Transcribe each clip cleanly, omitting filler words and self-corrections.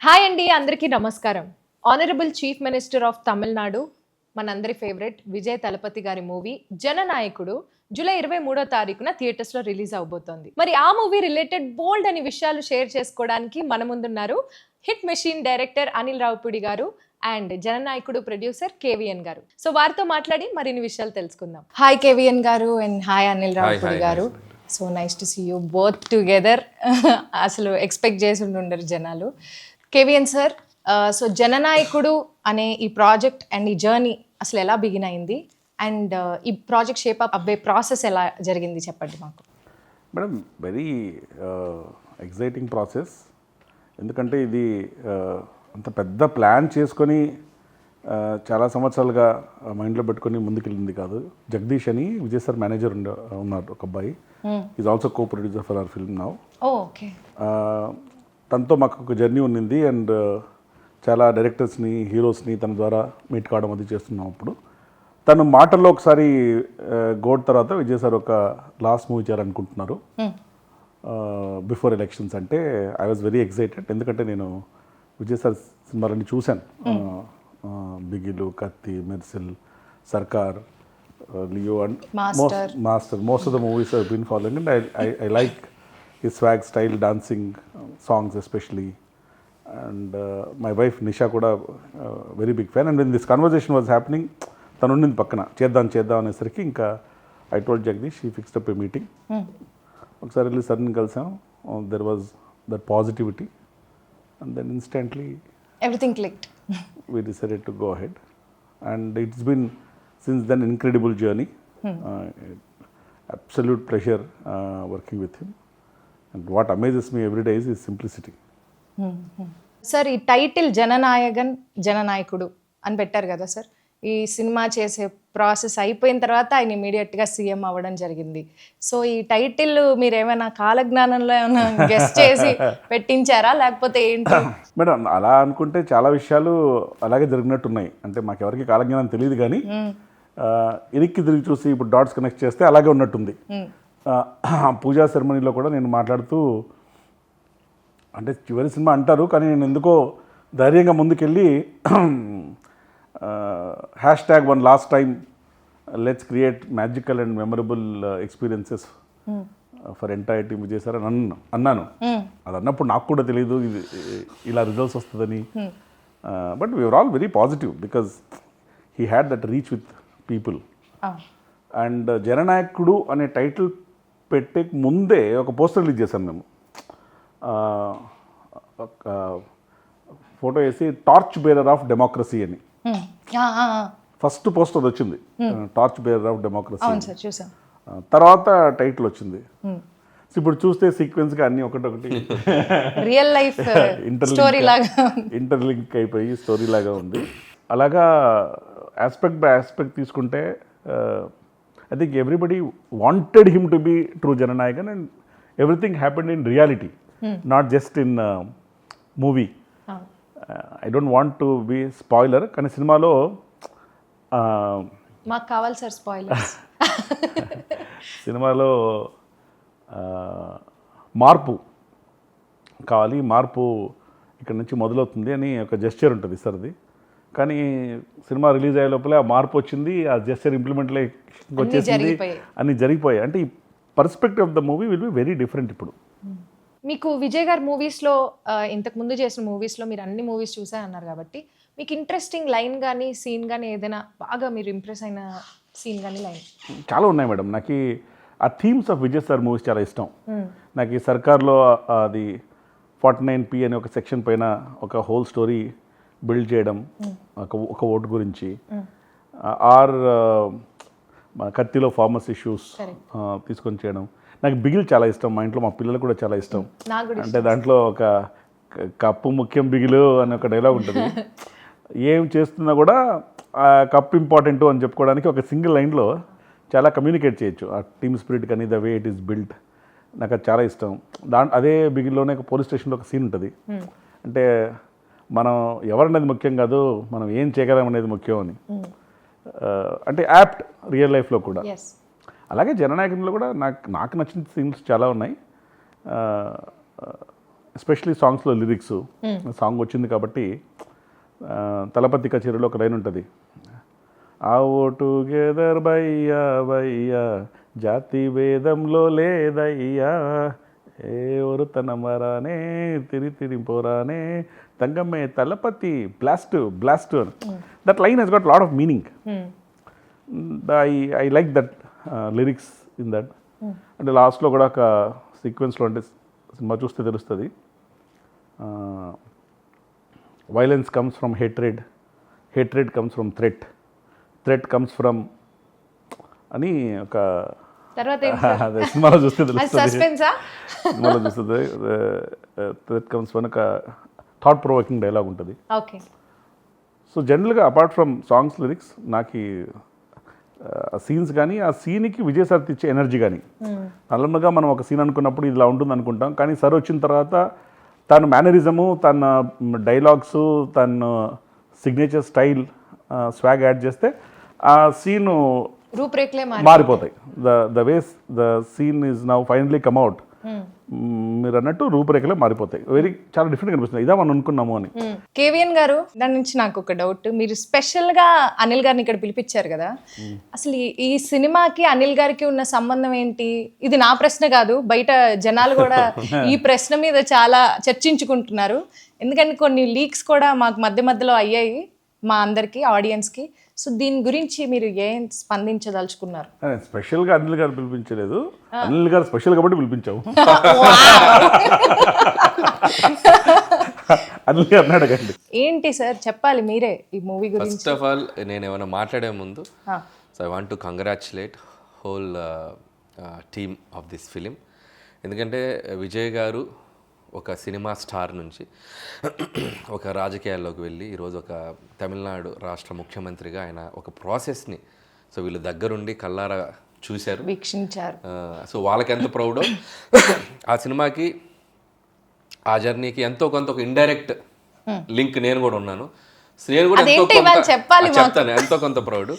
Hi అండి, అందరికీ నమస్కారం. Honourable chief minister of Tamil Nadu, మనందరి ఫేవరెట్ విజయ్ తలపతి గారి మూవీ జననాయకుడు జూలై 23వ తారీఖున థియేటర్స్ లో రిలీజ్ అవబోతోంది. మరి ఆ మూవీ రిలేటెడ్ బోల్డ్ అని విషయాలు షేర్ చేసుకోవడానికి మన ముందున్నారు hit machine director Anil Ravipudi garu and జననాయకుడు producer కేవీఎన్ గారు. సో వారితో మాట్లాడి మరిన్ని విషయాలు తెలుసుకుందాం. హాయ్ కేవీఎన్ గారు and hi Anil Ravipudi garu. So nice to see you both together. అసలు ఎక్స్పెక్ట్ చేసి ఉండరు జనాలు. కేవీఎన్ సార్, సో జననాయకుడు అనే ఈ ప్రాజెక్ట్ అండ్ ఈ జర్నీ అసలు ఎలా బిగిన్ అయింది అండ్ ఈ ప్రాజెక్ట్ షేప్ అప్ అవ్వే ప్రాసెస్ ఎలా జరిగింది చెప్పండి మాకు. Madam, very exciting process. ఎందుకంటే ఇది అంత పెద్ద ప్లాన్ చేసుకొని చాలా సంవత్సరాలుగా మైండ్లో పెట్టుకొని ముందుకెళ్ళింది కాదు. జగదీష్ అని విజయ్ సార్ మేనేజర్ ఉన్నారు, ఒక అబ్బాయి. Is also co producer for hour film now. Okay. తనతో మాకు ఒక జర్నీ ఉన్నింది అండ్ చాలా డైరెక్టర్స్ని, హీరోస్ని తన ద్వారా మీట్ కావడం అది చేస్తున్నాం. అప్పుడు తను మాటల్లో ఒకసారి గోడ్ తర్వాత విజయ్ సార్ ఒక లాస్ట్ మూవీ చేయాలనుకుంటున్నారు బిఫోర్ ఎలక్షన్స్. అంటే ఐ వాజ్ వెరీ ఎక్సైటెడ్. ఎందుకంటే నేను విజయ్ సార్ సినిమాలన్నీ చూశాను. బిగిలు, Kaththi, Mersal, Sarkar, Leo and Master. Most of the movies I been following and I like his swag, style, dancing, songs especially. And my wife Nisha kuda very big fan. And when this conversation was happening, tanu unnindi pakkana cheddam anesariki inka I told Jagdish, he fixed up a meeting. Okkasari velli sudden kalsam. There was that positivity and then instantly everything clicked. We decided to go ahead and it's been since then incredible journey. Absolute pleasure working with him. And what amazes me every day is his simplicity. Sir, ఈ title జననాయకుడు అని పెట్టారు కదా sir. ఈ cinema చేసే process అయిపోయిన తర్వాత ఆయన ఇమీడియట్గా సీఎం అవ్వడం జరిగింది. సో ఈ టైటిల్ మీరు ఏమైనా కాలజ్ఞానంలో ఏమైనా గెస్ట్ చేసి పెట్టించారా లేకపోతే ఏంటి? మేడం, అలా అనుకుంటే చాలా విషయాలు అలాగే జరిగినట్టున్నాయి. అంటే మాకెవరికి కాలజ్ఞానం తెలియదు కానీ ఇరికి తిరిగి చూసి ఇప్పుడు డాట్స్ కనెక్ట్ చేస్తే అలాగే ఉన్నట్టుంది. పూజా సెరమనీలో కూడా నేను మాట్లాడుతూ, అంటే చివరి సినిమా అంటారు కానీ నేను ఎందుకో ధైర్యంగా ముందుకెళ్ళి #1 last time let's create magical and memorable experiences for entire team Vijay sir అని అన్నాను. అది అన్నప్పుడు నాకు కూడా తెలియదు ఇది ఇలా రిజల్ట్స్ వస్తుందని. But we are all very positive because he had that reach with people. And Jananayakudu అనే టైటిల్ పెట్టే ముందే ఒక పోస్టర్ రిలీజ్ చేశాం మేము. ఒక ఫోటో వేసి టార్చ్ బేరర్ ఆఫ్ డెమోక్రసీ అని ఫస్ట్ పోస్టర్ వచ్చింది. Torch bearer of democracy. తర్వాత టైటిల్ వచ్చింది. ఇప్పుడు చూస్తే సీక్వెన్స్గా అన్నీ ఒకటొకటి రియల్ లైఫ్ ఇంటర్లింక్ అయిపోయి స్టోరీ లాగా ఉంది. అలాగా ఆస్పెక్ట్ బై ఆస్పెక్ట్ తీసుకుంటే I think everybody wanted him to be true Jananayakan and everything happened in reality, not just in movie. I don't want to be spoiler, కానీ సినిమాలో మాకు కావాలి sir spoilers. సినిమాలో మార్పు కావాలి, మార్పు ఇక్కడ నుంచి మొదలవుతుంది అని ఒక జెస్చర్ ఉంటుంది సార్ది. కానీ సినిమా రిలీజ్ అయ్యే లోపలే ఆ మార్పు వచ్చింది, ఆ జెస్చర్ ఇంప్లిమెంట్లే వచ్చేసింది, అన్నీ జరిగిపోయాయి. అంటే ఈ perspective of the movie will be very different. ఇప్పుడు మీకు విజయ్ గారి మూవీస్లో, ఇంతకుముందు చేసిన మూవీస్లో మీరు అన్ని మూవీస్ చూసా అన్నారు కాబట్టి మీకు ఇంట్రెస్టింగ్ లైన్ కానీ సీన్ కానీ ఏదైనా బాగా మీరు ఇంప్రెస్ అయిన సీన్ కానీ లైన్? చాలా ఉన్నాయి మేడం. నాకు ఆ themes of Vijay sir movies చాలా ఇష్టం. నాకు ఈ సర్కార్లో అది 49P అనే ఒక సెక్షన్ పైన ఒక హోల్ స్టోరీ బిల్డ్ చేయడం, ఒక ఓటు గురించి. ఆర్ కత్తిలో ఫార్మర్స్ ఇష్యూస్ తీసుకొని చేయడం. నాకు బిగిల్ చాలా ఇష్టం. మా ఇంట్లో మా పిల్లలు కూడా చాలా ఇష్టం. అంటే దాంట్లో ఒక కప్పు ముఖ్యం బిగిలు అనే ఒక డైలాగ్ ఉంటుంది. ఏం చేస్తున్నా కూడా ఆ కప్పు ఇంపార్టెంట్ అని చెప్పుకోవడానికి ఒక సింగిల్ లైన్లో చాలా కమ్యూనికేట్ చేయొచ్చు. ఆ టీమ్ స్పిరిట్ కానీ the way it is built, నాకు అది చాలా ఇష్టం. అదే బిగిల్లోనే ఒక పోలీస్ స్టేషన్లో ఒక సీన్ ఉంటుంది. అంటే మనం ఎవరనేది ముఖ్యం కాదు, మనం ఏం చేయగలం అనేది ముఖ్యం అని. అంటే యాప్ట్ రియల్ లైఫ్లో కూడా. అలాగే జననాయకునిలో కూడా నాకు నచ్చిన సీన్స్ చాలా ఉన్నాయి. ఎస్పెషలీ సాంగ్స్లో లిరిక్స్ సాంగ్ వచ్చింది కాబట్టి తలపతి కచేరీలో ఒక లైన్ ఉంటుంది, ఆ ఓ టుగెదర్ బయ్యా బయ్యా జాతి భేదంలో లేదయ్యా, ఏ ఒరుతనమరానే తిరిపోరానే తంగమ్మే తలపతి బ్లాస్ట్ బ్లాస్ట్ అని. That line he's got lot of meaning. I like that lyrics in that. అంటే లాస్ట్లో కూడా ఒక సీక్వెన్స్లో, అంటే సినిమా చూస్తే తెలుస్తుంది, violence comes from hatred, hatred comes from threat, threat comes from అని ఒక తర్వాత అదే సినిమాలో చూస్తే తెలుస్తుంది, సస్పెన్సా సినిమాలో చూస్తుంది, థ్రెట్ కమ్స్ ఫ్రమ్ ఒక థాట్ ప్రొవోకింగ్ డైలాగ్ ఉంటుంది. ఓకే. సో జనరల్గా అపార్ట్ ఫ్రమ్ సాంగ్స్ లిరిక్స్ నాకు సీన్స్ కానీ ఆ సీన్కి విజయసారథి ఇచ్చే ఎనర్జీ కానీ, నార్మల్గా మనం ఒక సీన్ అనుకున్నప్పుడు ఇలా ఉంటుంది అనుకుంటాం, కానీ సార్ వచ్చిన తర్వాత తన మేనరిజము, తన డైలాగ్స్, తన సిగ్నేచర్ స్టైల్, స్వాగ్ యాడ్ చేస్తే ఆ సీను రూపురేఖలే మారిపోతాయి. The ways the scene is now finally come out, మీరు అన్నట్టు రూపురేఖలే మారిపోతాయి. చాలా డిఫరెంట్ కనిపిస్తుంది, ఇదా మనం అనుకున్నాము అని. కేవీఎన్ గారు, దాని నుంచి నాకు ఒక డౌట్, మీరు స్పెషల్గా అనిల్ గారిని ఇక్కడ పిలిపించారు కదా, అసలు ఈ సినిమాకి అనిల్ గారికి ఉన్న సంబంధం ఏంటి? ఇది నా ప్రశ్న కాదు, బయట జనాలు కూడా ఈ ప్రశ్న మీద చాలా చర్చించుకుంటున్నారు. ఎందుకంటే కొన్ని లీక్స్ కూడా మాకు మధ్య మధ్యలో అయ్యాయి మా అందరికి, ఆడియన్స్కి. సో దీని గురించి మీరు ఏం స్పందించదలుచుకున్నారు? స్పెషల్గా అనిల్ గారు పిలిపించలేదు, అనిల్ గారు స్పెషల్ కాబట్టి పిలిపించాము. అనిల్ గారు అన్నాడు ఏంటి సార్ చెప్పాలి మీరే ఈ మూవీ గురించి. ఫస్ట్ ఆఫ్ ఆల్ నేను ఏమైనా మాట్లాడే ముందు, so I want to congratulate whole team of this film. ఎందుకంటే విజయ్ గారు ఒక సినిమా స్టార్ నుంచి ఒక రాజకీయాల్లోకి వెళ్ళి ఈరోజు ఒక తమిళనాడు రాష్ట్ర ముఖ్యమంత్రిగా ఆయన ఒక ప్రాసెస్ని సో వీళ్ళు దగ్గరుండి కల్లారా చూశారు, వీక్షించారు. సో వాళ్ళకి ఎంత ప్రౌడో ఆ సినిమాకి, ఆ జర్నీకి ఎంతో కొంత ఒక ఇండైరెక్ట్ లింక్ నేను కూడా ఉన్నాను. సో నేను కూడా ఎంతో కొంత చెప్తాను, ఎంతో కొంత ప్రౌడ్.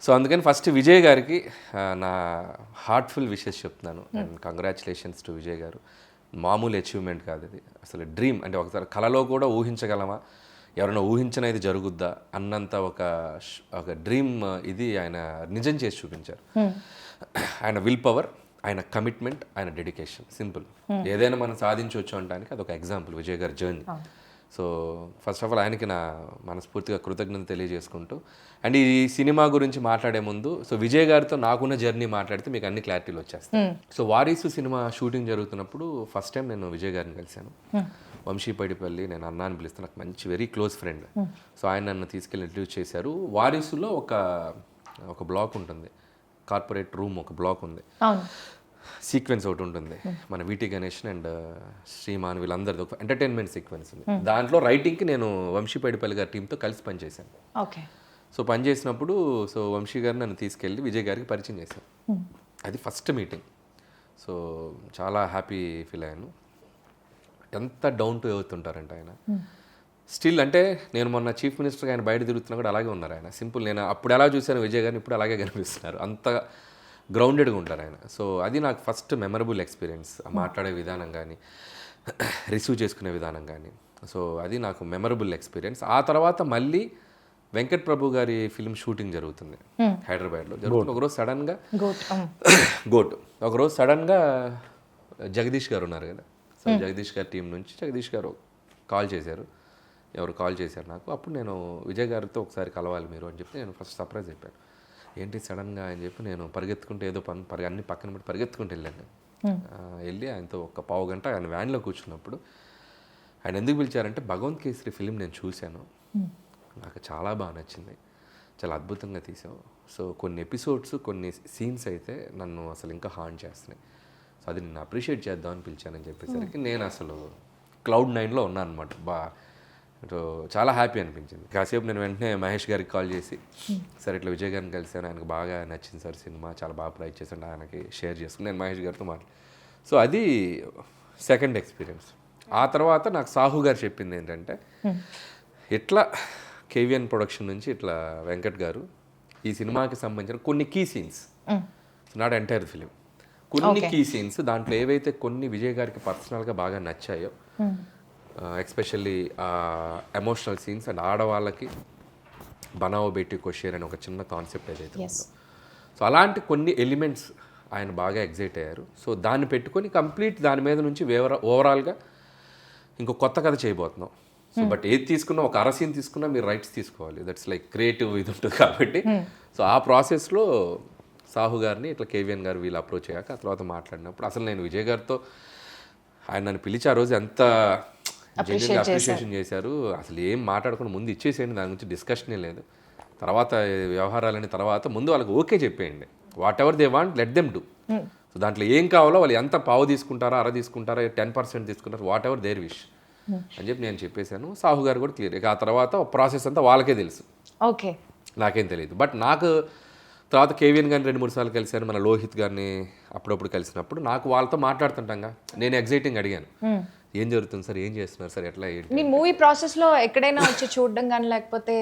సో అందుకని ఫస్ట్ విజయ్ గారికి నా హార్ట్ఫుల్ విషెస్ చెప్తున్నాను. అండ్ కంగ్రాచులేషన్స్ టు విజయ్ గారు. మామూలు అచీవ్మెంట్ కాదు ఇది, అసలు డ్రీమ్. అంటే ఒకసారి కళలో కూడా ఊహించగలమా, ఎవరైనా ఊహించినది జరుగుద్దా అన్నంత ఒక డ్రీమ్ ఇది ఆయన నిజం చేసి చూపించారు. ఆయన విల్ పవర్, ఆయన కమిట్మెంట్, ఆయన డెడికేషన్, సింపుల్. ఏదైనా మనం సాధించవచ్చు అనడానికి అదొక ఎగ్జాంపుల్ విజయ్ గారి journey. So first of all ఆయనకి నా మనస్ఫూర్తిగా కృతజ్ఞత తెలియజేసుకుంటూ, అండ్ ఈ సినిమా గురించి మాట్లాడే ముందు సో విజయ్ గారితో నాకున్న జర్నీ మాట్లాడితే మీకు అన్ని క్లారిటీలు వచ్చేస్తాయి. సో వారీసు సినిమా షూటింగ్ జరుగుతున్నప్పుడు ఫస్ట్ టైం నేను విజయ్ గారిని కలిశాను. వంశీపైడిపల్లి, నేను అన్నా అని పిలుస్తాను, నాకు మంచి వెరీ క్లోజ్ ఫ్రెండ్. సో ఆయన నన్ను తీసుకెళ్ళి ఇంట్రడ్యూస్ చేశారు. వారీసులో ఒక బ్లాక్ ఉంటుంది, కార్పొరేట్ రూమ్ ఒక బ్లాక్ ఉంది, సీక్వెన్స్ ఒకటి ఉంటుంది. మన వీటి గణేష్ అండ్ శ్రీమాన్ వీళ్ళందరిది ఒక ఎంటర్టైన్మెంట్ సీక్వెన్స్ ఉంది. దాంట్లో రైటింగ్కి నేను వంశీపైడిపల్లి గారి టీంతో కలిసి పనిచేశాను. ఓకే. సో పనిచేసినప్పుడు సో వంశీ గారు నన్ను తీసుకెళ్ళి విజయ్ గారికి పరిచయం చేశాను. అది ఫస్ట్ మీటింగ్. సో చాలా హ్యాపీ ఫీల్ అయ్యాను. ఎంత డౌన్ టు ఎర్త్ ఉంటారంటే ఆయన స్టిల్. అంటే నేను మొన్న చీఫ్ మినిస్టర్గా ఆయన బయట తిరుగుతున్నా కూడా అలాగే ఉన్నారు ఆయన. సింపుల్, నేను అప్పుడు ఎలా చూశాను విజయ్ గారిని ఇప్పుడు అలాగే కనిపిస్తున్నారు. అంత గ్రౌండెడ్గా ఉంటారు ఆయన. సో అది నాకు ఫస్ట్ మెమరబుల్ ఎక్స్పీరియన్స్. మాట్లాడే విధానం కానీ, రిసీవ్ చేసుకునే విధానం కానీ, సో అది నాకు మెమరబుల్ ఎక్స్పీరియన్స్. ఆ తర్వాత మళ్ళీ వెంకట్ ప్రభు గారి ఫిల్మ్ షూటింగ్ జరుగుతుంది హైదరాబాద్లో. జరుగుతుంది. ఒకరోజు సడన్గా ఒకరోజు సడన్గా జగదీష్ గారు ఉన్నారు కదా, సో జగదీష్ గారి టీం నుంచి జగదీష్ గారు కాల్ చేశారు. ఎవరు కాల్ చేశారు నాకు. అప్పుడు నేను విజయ్ గారితో ఒకసారి కలవాలి మీరు అని చెప్పి నేను ఫస్ట్ సర్ప్రైజ్ చెప్పాను. ఏంటి సడన్గా అని చెప్పి నేను పరిగెత్తుకుంటే ఏదో అన్ని పక్కన పెట్టి పరిగెత్తుకుంటూ వెళ్ళాను. వెళ్ళి ఆయనతో ఒక పావు గంట ఆయన వ్యాన్లో కూర్చున్నప్పుడు ఆయన ఎందుకు పిలిచారంటే భగవంత్ కేసరి ఫిలిం నేను చూశాను, నాకు చాలా బాగా నచ్చింది, చాలా అద్భుతంగా తీసావు. సో కొన్ని ఎపిసోడ్స్, కొన్ని సీన్స్ అయితే నన్ను అసలు ఇంకా హార్న్ చేస్తున్నాయి. సో అది నేను అప్రిషియేట్ చేద్దామని పిలిచానని చెప్పేసరికి నేను అసలు క్లౌడ్ 9లో ఉన్నాను అనమాట. సో చాలా హ్యాపీ అనిపించింది. కాసేపు నేను వెంటనే మహేష్ గారికి కాల్ చేసి, సార్ ఇట్లా విజయ్ గారిని కలిసాను, ఆయనకు బాగా నచ్చింది సార్ సినిమా, చాలా బాగా ప్రైజ్ చేశాను, ఆయనకి షేర్ చేసుకుని నేను మహేష్ గారితో సో అది సెకండ్ ఎక్స్పీరియన్స్. ఆ తర్వాత నాకు సాహు గారు చెప్పింది ఏంటంటే, ఇట్లా కేవీఎన్ ప్రొడక్షన్ నుంచి ఇట్లా వెంకట్ గారు ఈ సినిమాకి సంబంధించిన కొన్ని key scenes, not entire film, కొన్ని కీ సీన్స్ దాంట్లో ఏవైతే కొన్ని విజయ్ గారికి పర్సనల్గా బాగా నచ్చాయో ఎస్పెషల్లీ ఎమోషనల్ సీన్స్ అండ్ ఆడవాళ్ళకి బనావో బేటీ కోషేర్ అని ఒక చిన్న కాన్సెప్ట్ ఏదైతే ఉందో, సో అలాంటి కొన్ని ఎలిమెంట్స్ ఆయన బాగా ఎగ్జైట్ అయ్యారు. సో దాన్ని పెట్టుకొని కంప్లీట్ దాని మీద నుంచి ఓవరాల్గా ఇంకో కొత్త కథ చేయబోతున్నాం. సో బట్ ఏది తీసుకున్నా ఒక అరసీన్ తీసుకున్నా మీరు రైట్స్ తీసుకోవాలి, దట్స్ లైక్ క్రియేటివ్ ఇది ఉంటుంది కాబట్టి. సో ఆ ప్రాసెస్లో సాహు గారిని ఇట్లా కేవీఎన్ గారు వీళ్ళు అప్రోచ్ అయ్యాక ఆ తర్వాత మాట్లాడినప్పుడు అసలు నేను విజయ్ గారితో ఆయన నన్ను పిలిచి ఆ రోజు ఎంత జెన్యున్గా అప్రిషియేషన్ చేశారు. అసలు ఏం మాట్లాడకుండా ముందు ఇచ్చేసేయండి, దాని గురించి డిస్కషనే లేదు, తర్వాత వ్యవహారాలని తర్వాత ముందు వాళ్ళకి ఓకే చెప్పేయండి, what ever they want let them do. So దాంట్లో ఏం కావాలో వాళ్ళు ఎంత పావు తీసుకుంటారా, అర తీసుకుంటారా, 10% తీసుకుంటారా, వాట్ ఎవర్ దేర్ విష్ అని చెప్పి నేను చెప్పేశాను. సాహు గారు కూడా క్లియర్. ఇక ఆ తర్వాత ప్రాసెస్ అంతా వాళ్ళకే తెలుసు, ఓకే, నాకేం తెలియదు. బట్ నాకు తర్వాత కేవీఎన్ గారిని 2-3 సార్లు కలిశాను, మన లోహిత్ గారిని అప్పుడప్పుడు కలిసినప్పుడు నాకు వాళ్ళతో మాట్లాడుతుంటాగా నేను ఎగ్జైటింగ్ అడిగాను, ఏం జరుగుతుంది సార్, ఏం చేస్తున్నారు సార్, ఎట్లా ఏంటి. మీ మూవీ ప్రాసెస్ లో ఎక్కడైనా వచ్చి చూడడం కానీ లేకపోతే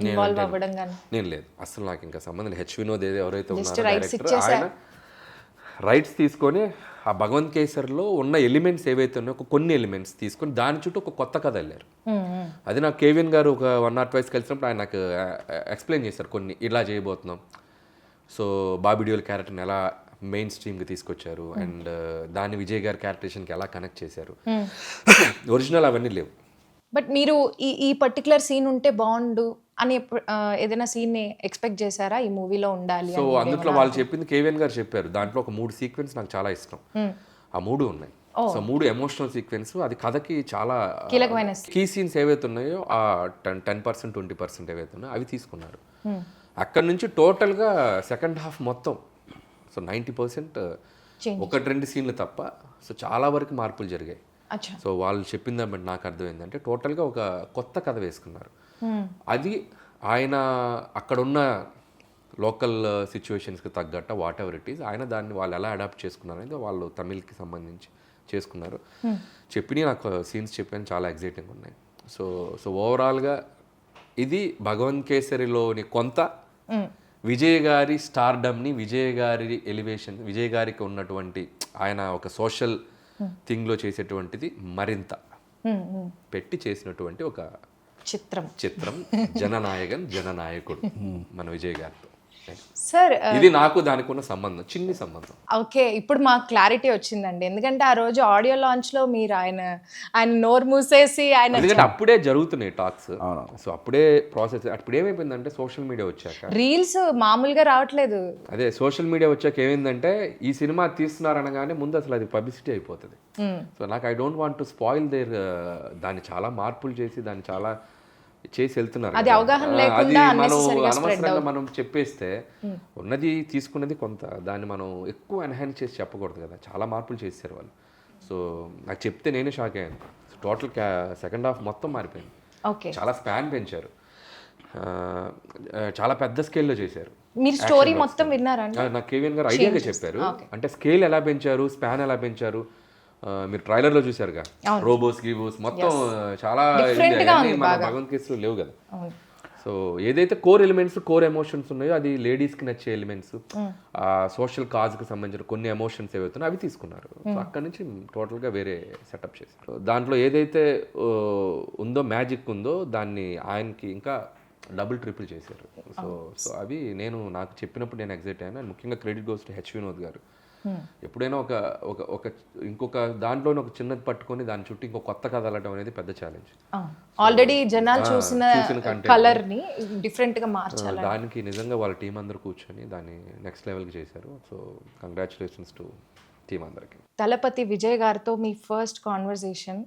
ఇన్వాల్వ్ అవ్వడం కానీ? నేను లేదు అసలు, నాకు ఇంకా సంబంధం లేదు. హెచ్ వినోద్ ఎవరైతే ఉన్నారో డైరెక్టర్, ఆయన రైట్స్ తీసుకొని ఆ భగవంత్ కేసర్లో ఉన్న ఎలిమెంట్స్ ఏవైతే ఉన్నాయో కొన్ని ఎలిమెంట్స్ తీసుకొని దాని చుట్టూ ఒక కొత్త కథ వెళ్ళారు. అది నాకు కేవీఎన్ గారు ఒక 1 or 2 కలిసినప్పుడు ఆయన నాకు ఎక్స్ప్లెయిన్ చేశారు కొన్ని, ఇలా చేయబోతున్నాం. సో బాబీ డియోల్ క్యారెక్టర్ని ఎలా మెయిన్ స్ట్రీమ్కి తీసుకొచ్చారు అండ్ దాన్ని విజయ్ గారి క్యారెక్టరేషన్కి ఎలా కనెక్ట్ చేశారు. ఒరిజినల్ అవన్నీ లేవు. బట్ మీరు ఈ పర్టికులర్ సీన్ ఉంటే బాగుండు అని ఏదైనా సీన్ ఎక్స్పెక్ట్ చేశారా ఈ మూవీలో ఉండాలి? సో అందులో వాళ్ళు చెప్పింది కేవీఎన్ గారు చెప్పారు, దాంట్లో ఒక 3 సీక్వెన్స్ నాకు చాలా ఇష్టం. ఆ 3 ఉన్నాయి. సో 3 ఎమోషనల్ సీక్వెన్స్, అది కథకి చాలా కీలకమైన కీ సీన్స్ ఏవైతే ఉన్నాయో ఆ 10% 20% ఏవైతే ఉన్నాయో అవి తీసుకున్నారు. అక్కడ నుంచి టోటల్గా సెకండ్ హాఫ్ మొత్తం సో 90% 1-2 సీన్లు తప్ప సో చాలా వరకు మార్పులు జరిగాయి. సో వాళ్ళు చెప్పిన దాన్ని బట్టి నాకు అర్థమైందంటే టోటల్గా ఒక కొత్త కథ వేసుకున్నారు. అది ఆయన అక్కడున్న లోకల్ సిచ్యువేషన్స్కి తగ్గట్ట వాట్ ఎవర్ ఇట్ ఈస్, ఆయన దాన్ని వాళ్ళు ఎలా అడాప్ట్ చేసుకున్నారు అనేది వాళ్ళు తమిళ్కి సంబంధించి చేసుకున్నారు. చెప్పిన నాకు సీన్స్ చెప్పాను, చాలా ఎగ్జైటింగ్ ఉన్నాయి. సో ఓవరాల్గా ఇది భగవంత్ కేసరిలోని కొంత విజయ్ గారి స్టార్డమ్ని, విజయ్ గారి ఎలివేషన్, విజయ్ గారికి ఉన్నటువంటి ఆయన ఒక సోషల్ థింగ్లో చేసేటువంటిది మరింత పెట్టి చేసినటువంటి ఒక చిత్రం జననాయకుడు మన విజయ్ గారితో. సార్ ఇది నాకు దానికి ఉన్న సంబంధం, చిన్ని సంబంధం. ఓకే, ఇప్పుడు మాకు క్లారిటీ వచ్చిందండి. ఎందుకంటే ఆ రోజు ఆడియో లాంచ్ లో మీరు ఆయన నోరు మూసేసి ఆయన, ఎందుకంటే అప్పుడే జరుగుతున్నాయి టాక్స్. సో అప్పుడే ప్రాసెస్, అప్పుడు ఏమైపోయిందంటే సోషల్ మీడియా వచ్చాక రీల్స్ మామూలుగా రావట్లేదు. అదే సోషల్ మీడియా వచ్చాక ఏమైందంటే ఈ సినిమా తీస్తున్నారు అనగానే ముందు అసలు అది పబ్లిసిటీ అయిపోతుంది. సో నాకు I don't want to spoil there, దాన్ని చాలా మార్పులు చేసి దాన్ని చాలా చేసి వెళ్తున్నారు. అది అవగాహన లేకుండా అనవసరంగా మనం చెప్పేస్తే ఉన్నది తీసుకున్నది కొంత, దాన్ని మనం ఎక్కువ ఎన్హాన్స్ చేసి చెప్పకూడదు కదా. చాలా మార్పులు చేశారు వాళ్ళు. సో నాకు చెప్తే నేనే షాక్ అయ్యాను. టోటల్ సెకండ్ హాఫ్ మొత్తం మారిపోయింది. చాలా స్పాన్ పెంచారు, చాలా పెద్ద స్కేల్లో చేశారు. మీరు స్టోరీ మొత్తం విన్నారా? నాకు కేవీఎన్ గారు ఐడియాగా చెప్పారు, అంటే స్కేల్ ఎలా పెంచారు, స్పాన్ ఎలా పెంచారు. మీరు ట్రైలర్లో చూసారుగా, రోబోస్ గీబోస్ మొత్తం చాలా మన భగవంత్ కేసులో లేవు కదా. సో ఏదైతే కోర్ ఎలిమెంట్స్, కోర్ ఎమోషన్స్ ఉన్నాయో అది లేడీస్కి నచ్చే ఎలిమెంట్స్, సోషల్ కాజ్కి సంబంధించిన కొన్ని ఎమోషన్స్ ఏవైతున్నాయో అవి తీసుకున్నారు. సో అక్కడ నుంచి టోటల్గా వేరే సెటప్ చేశారు. దాంట్లో ఏదైతే ఉందో మ్యాజిక్ ఉందో దాన్ని ఆయనకి ఇంకా డబుల్ ట్రిపుల్ చేశారు. సో అవి నాకు చెప్పినప్పుడు నేను ఎగ్జైట్ అయ్యాను. అండ్ ముఖ్యంగా credit goes to H Vinod గారు. ఎప్పుడైనా ఒక ఇంకొక దాంట్లోనే ఒక చిన్నది పట్టుకొని దాని చుట్టూ ఇంకో కొత్త కథ అలటం అనేది పెద్ద ఛాలెంజ్. ఆల్రెడీ జనాలు చూసిన కలర్ ని డిఫరెంట్ గా మార్చాలి. దానికి నిజంగా వాళ్ళ టీం అందరూ కూర్చొని దాన్ని నెక్స్ట్ లెవెల్కి చేశారు. సో కంగ్రాచులేషన్స్ టు టీం అందరికి. తలపతి విజయ్ గారితో మీ ఫస్ట్ కాన్వర్సేషన్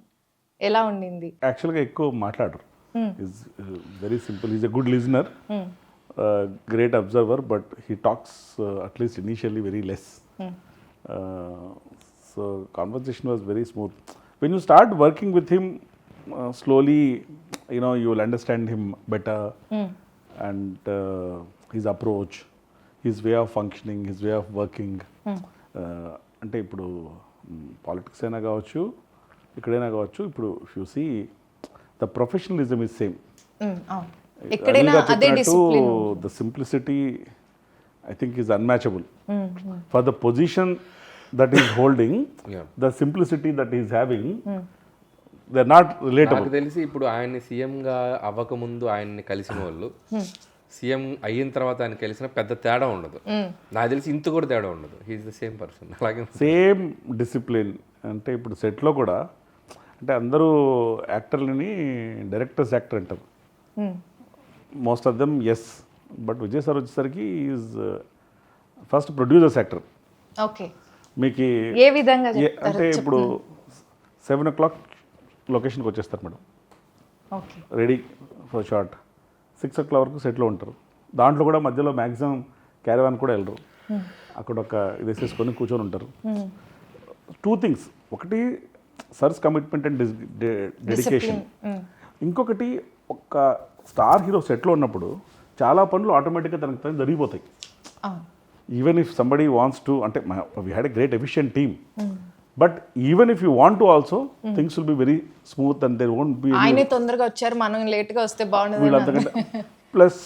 ఎలా ఉండింది? యాక్చువల్గా ఎక్కువ మాట్లాడరు, is very simple, is a good listener, great observer, but he talks at least initially very less. So conversation was very smooth. When you start working with him, slowly, you will understand him better, and his approach, his way of functioning, his way of working. అంటే ఇప్పుడు politics అయినా కావచ్చు, ఇక్కడైనా కావచ్చు, ఇప్పుడు if you see the professionalism is same. ఎక్కడైనా అదే discipline. The simplicity I think is unmatchable. For the position that he's holding, the simplicity that he's having, they are not relatable. నాకు తెలిసి ఇప్పుడు ఆయన్ని సీఎంగా అవ్వకముందు ఆయన్ని కలిసిన వాళ్ళు సీఎం అయిన తర్వాత ఆయన కలిసిన పెద్ద తేడా ఉండదు. నాకు తెలిసి ఇంత కూడా తేడా ఉండదు. He is the same person. అలాగే సేమ్ డిసిప్లిన్. అంటే ఇప్పుడు సెట్లో కూడా అంటే అందరూ యాక్టర్లని డైరెక్టర్స్ యాక్టర్ అంటారు, most of them yes. But Vijay sir వచ్చేసరికి is first producers actor. Okay, మీకు ఏ విధంగా అంటే ఇప్పుడు 7 o'clock లొకేషన్కి వచ్చేస్తారు madam, okay, ready for shot. 6 o'clock వరకు సెట్లో ఉంటారు. దాంట్లో కూడా మధ్యలో మ్యాక్సిమం క్యారవాన్ కూడా వెళ్ళరు, అక్కడ ఒక ఇది వేసేసుకొని కూర్చొని ఉంటారు. 2 things, ఒకటి సర్స్ కమిట్మెంట్ అండ్ డెడికేషన్, ఇంకొకటి ఒక స్టార్ హీరో సెట్లో ఉన్నప్పుడు చాలా పనులు ఆటోమేటిక్గా తనకు తను జరిగిపోతాయి. Even if somebody wants to, అంటే we had a great efficient team, but even if you want to also things will be very smooth and there won't be. ఆయనే తొందరగా వచ్చారు, మనం లేట్గా వస్తే బాగుండదు వీళ్ళంతకంటే ప్లస్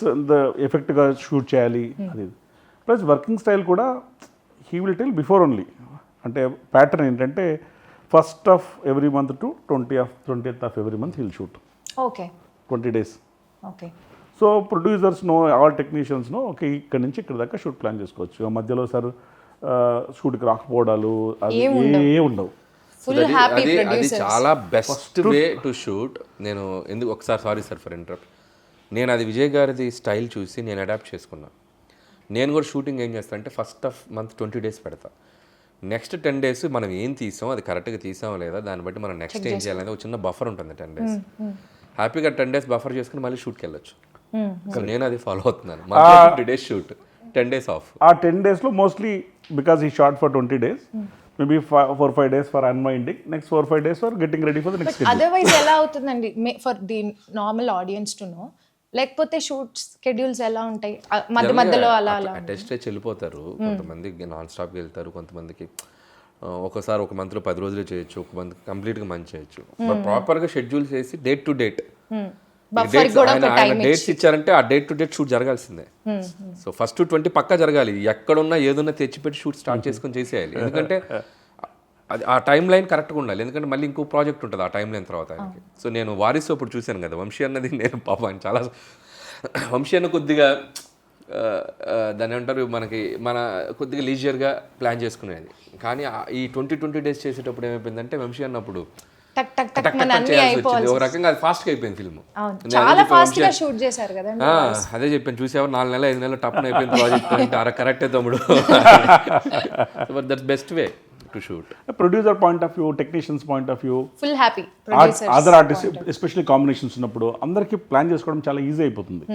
ఎఫెక్ట్గా షూట్ చేయాలి అది. ప్లస్ వర్కింగ్ స్టైల్ కూడా he will tell before only. అంటే ప్యాటర్న్ ఏంటంటే 1st of every month to 20th of every month he'll shoot. Okay, 20 days. Okay. So producers know, all technicians know, okay ఇక్కడ నుంచి ఇక్కడ దాకా shoot plan చేసుకోవచ్చు. మధ్యలో sir షూట్కి రాకపోవడాలు అవి ఏ ఉండవు. ఫుల్ హ్యాపీ అది ప్రొడ్యూసర్స్. చాలా బెస్ట్ వే టు షూట్. నేను ఎందుకు ఒకసారి సారీ సార్ ఫర్ ఇంటరప్ట్, నేను అది విజయ్ గారిది స్టైల్ చూసి నేను అడాప్ట్ చేసుకున్నా. నేను కూడా షూటింగ్ ఏం చేస్తాను అంటే 1st of month 20 days పెడతా. నెక్స్ట్ 10 days మనం ఏం తీసాం, అది కరెక్ట్గా తీసామో లేదా, దాన్ని బట్టి మనం నెక్స్ట్ ఏం చేయాలనేది ఒక చిన్న బఫర్ ఉంటుంది 10 days. హ్యాపీగా 10 days బఫర్ చేసుకుని మళ్ళీ షూట్కి వెళ్ళొచ్చు. సో నేను అది ఫాలో అవుతున్నాను. 20 days షూట్, 10 days ఆఫ్. ఆ 10 daysలో మోస్ట్లీ బికాస్ ఈ short for 20 days, maybe 4-5 days for unwinding, next 4-5 days for getting ready for the next. Otherwise ఎలా అవుతుందండి for the normal audience to know, లేకపోతే షూట్ షెడ్యూల్స్ ఎలా ఉంటాయి మధ్య మధ్యలో అలా అలా టెస్ట్ వెళ్ళిపోతారు. కొంతమంది నాన్ స్టాప్కి వెళ్తారు, కొంతమందికి ఒకసారి ఒక మంత్లో 10 రోజులు చేయొచ్చు, ఒక మంత్ కంప్లీట్గా మంచి చేయొచ్చు. బట్ ప్రాపర్గా షెడ్యూల్ చేసి డేట్ టు డేట్ డేట్స్ ఇచ్చారంటే ఆ డేట్ టు డేట్ షూట్ జరగాల్సిందే. సో ఫస్ట్ 20 పక్కా జరగాలి. ఎక్కడున్నా ఏదున్నా తెచ్చిపెట్టి షూట్ స్టార్ట్ చేసుకొని చేసేయాలి. ఎందుకంటే అది ఆ టైం లైన్ కరెక్ట్గా ఉండాలి. ఎందుకంటే మళ్ళీ ఇంకో ప్రాజెక్ట్ ఉంటుంది ఆ టైం లైన్ తర్వాత ఆయనకి. సో నేను వారిసు అప్పుడు చూశాను కదా, వంశీ అన్నది నేను పాపం ఆయన చాలా వంశీ అన్న కొద్దిగా దాన్ని ఏమంటారు, మన కొద్దిగా లీజియర్గా ప్లాన్ చేసుకునేది. కానీ ఈ 20 days చేసేటప్పుడు ఏమైపోయిందంటే వంశీ అన్నప్పుడు టక్ టక్ టక్ మన అన్ని అయిపోవాలి. ఒక రకంగా అది ఫాస్ట్గా అయిపోయింది ఫిల్మ్. చాలా ఫాస్ట్ గా షూట్ చేశారు కదా. అదే చెప్పాను, చూసావా 4 నెలలు 5 నెలలు టప్న అయిపోయింది ప్రాజెక్ట్ అంటే కరెక్టే తమ్ముడు. But that's best way to shoot. Producer point of view, technicians point of view, full happy producers, other artist especially combinations ఉన్నప్పుడు అందరికీ ప్లాన్ చేసుకోవడం చాలా ఈజీ అయిపోతుంది.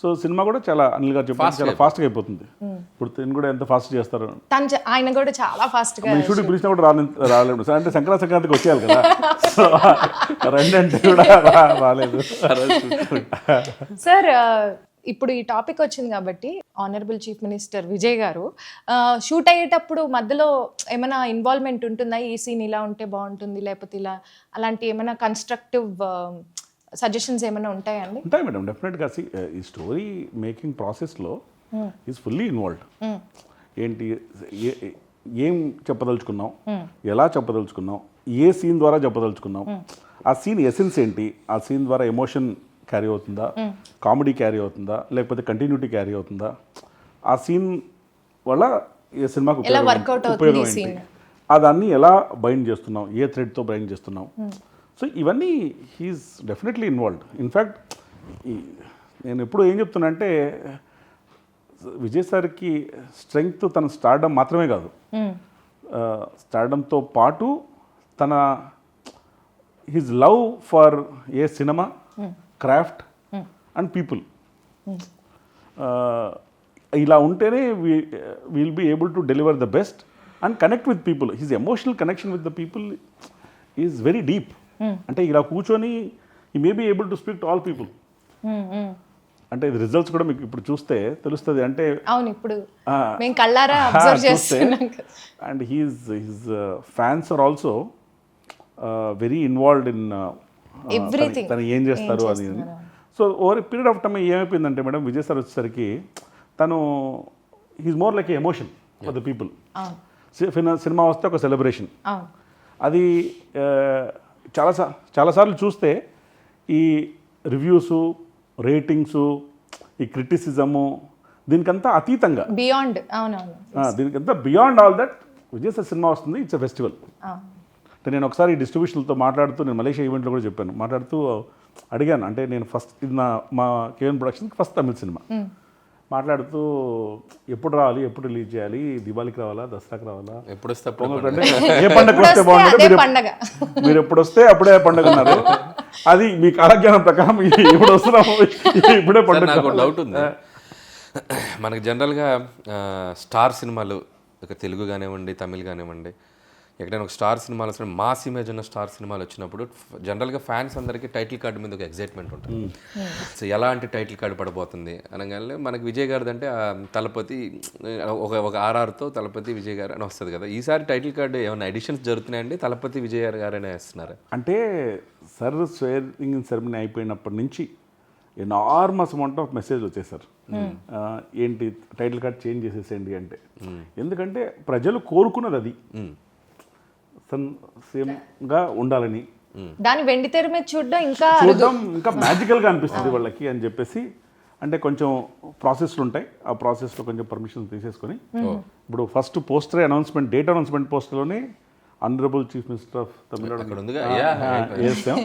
సో సినిమా కూడా చాలా అనిల్ గారు చెప్పారు చాలా ఫాస్ట్గా అయిపోతుంది. ఇప్పుడు తిని కూడా ఎంత ఫాస్ట్ చేస్తారు, ఆయన కూడా చాలా ఫాస్ట్ గా. షూటింగ్ పిలిచినా కూడా రాలేదు అంటే సంక్రాంతికి వచ్చేయాలి కదా, రెండంటే కూడా రాలేదు. సార్ ఇప్పుడు ఈ టాపిక్ వచ్చింది కాబట్టి ఆనరబుల్ చీఫ్ మినిస్టర్ విజయ్ గారు షూట్ అయ్యేటప్పుడు మధ్యలో ఏమైనా ఇన్వాల్వ్మెంట్ ఉంటుందా, ఈ సీన్ ఇలా ఉంటే బాగుంటుంది లేకపోతే ఇలా, అలాంటి ఏమైనా కన్స్ట్రక్టివ్ సజెషన్స్ ఏమైనా ఉంటాయండి? ఉంటాయి మేడం, డెఫినెట్గా. ఈ స్టోరీ మేకింగ్ ప్రాసెస్లో ఈజ్ ఫుల్లీ ఇన్వాల్వ్డ్. ఏంటి ఏం చెప్పదలుచుకున్నాం, ఎలా చెప్పదలుచుకున్నాం, ఏ సీన్ ద్వారా చెప్పదలుచుకున్నాం, ఆ సీన్ ఎసెన్స్ ఏంటి, ఆ సీన్ ద్వారా ఎమోషన్ క్యారీ అవుతుందా, కామెడీ క్యారీ అవుతుందా, లేకపోతే కంటిన్యూటీ క్యారీ అవుతుందా, ఆ సీన్ వల్ల ఏ సినిమాకు ఉపయోగం ఏంటి, అదాన్ని ఎలా బైండ్ చేస్తున్నాం, ఏ థ్రెడ్తో బైండ్ చేస్తున్నాం. సో ఇవన్నీ హీఈస్ డెఫినెట్లీ ఇన్వాల్వ్డ్. ఇన్ఫ్యాక్ట్ నేను ఎప్పుడు ఏం చెప్తున్నా అంటే విజయ్ సార్కి స్ట్రెంగ్త్ తన స్టార్డమ్ మాత్రమే కాదు, స్టార్డమ్తో పాటు తన his love for a cinema, craft and people. ఇలా ఉంటేనే will be able to deliver the best and connect with people. His emotional connection with the people is very deep. అంటే ఇలా కూర్చొని ఈ may be able to speak to all people. అంటే ఇది results కూడా మీకు ఇప్పుడు చూస్తే తెలుస్తుంది. అంటే అవును, ఇప్పుడు మేము కళ్ళారా అబ్జర్వ్ చేస్తున్నాం. And his fans are also very involved in everything, తను ఏం చేస్తారు అని. So over a period of time ఏమైపోయిందంటే మేడం, విజయ్ సార్ వచ్చేసరికి తను he's more like emotion for the people. Cinema వస్తే ఒక సెలబ్రేషన్, అది చాలాసార్లు చూస్తే ఈ రివ్యూసు, రేటింగ్సు, ఈ క్రిటిసిజము దీనికంతా అతీతంగా, బియాండ్. అవునవును. దీనికంతా beyond all that Vijay sir cinema వస్తుంది, ఇట్స్ ఎ ఫెస్టివల్. అంటే నేను ఒకసారి డిస్ట్రిబ్యూషన్లతో మాట్లాడుతూ, నేను మలేషియా ఈవెంట్లో కూడా చెప్పాను, మాట్లాడుతూ అడిగాను, అంటే నేను ఫస్ట్ ఇది మా కేవన్ ప్రొడక్షన్కి ఫస్ట్ తమిళ సినిమా, మాట్లాడుతూ ఎప్పుడు రావాలి, ఎప్పుడు రిలీజ్ చేయాలి, దివాళీకి రావాలా, దసరాకి రావాలా, ఎప్పుడు వస్తే అంటే ఏ పండుగ వస్తే బాగుంటుంది, మీరు ఎప్పుడు వస్తే అప్పుడే పండుగ ఉన్నారు, అది మీ కాలజ్ఞానం ప్రకారం ఇప్పుడు వస్తున్నాము, ఇప్పుడే పండుగ. నాకు డౌట్ ఉంది, మనకి జనరల్గా స్టార్ సినిమాలు, ఒక తెలుగు కానివ్వండి, తమిళ్ కానివ్వండి, ఎక్కడైనా ఒక స్టార్ సినిమాలు వస్తే మాస్ ఇమేజ్ ఉన్న స్టార్ సినిమాలు వచ్చినప్పుడు జనరల్గా ఫ్యాన్స్ అందరికీ టైటిల్ కార్డు మీద ఒక ఎగ్జైట్మెంట్ ఉంటుంది. సో ఎలాంటి టైటిల్ కార్డు పడబోతుంది అనగానే మనకి విజయ్ గారిది అంటే తలపతి ఒక ఆర్ఆర్తో తలపతి విజయ్ గారు అని వస్తుంది కదా. ఈసారి టైటిల్ కార్డు ఏమైనా ఎడిషన్స్ జరుగుతున్నాయండి, తలపతి విజయ్ గారనే వేస్తున్నారు? అంటే సర్ స్వేరింగ్ సెరమనీ అయిపోయినప్పటి నుంచి ఎనార్మస్ అమౌంట్ ఆఫ్ మెసేజ్ వచ్చేసారు, ఏంటి టైటిల్ కార్డ్ చేంజ్ చేసేసేయండి అంటే. ఎందుకంటే ప్రజలు కోరుకున్నది అది, సేమ్గా ఉండాలని, దాని వెండి తెర మీద చూడడం ఇంకా మ్యాజికల్గా అనిపిస్తుంది వాళ్ళకి అని చెప్పేసి. అంటే కొంచెం ప్రాసెస్లు ఉంటాయి, ఆ ప్రాసెస్లో కొంచెం పర్మిషన్ తీసేసుకొని ఇప్పుడు first poster announcement, date announcement పోస్టర్లోనే honourable chief minister of Tamil Nadu వేస్తాం.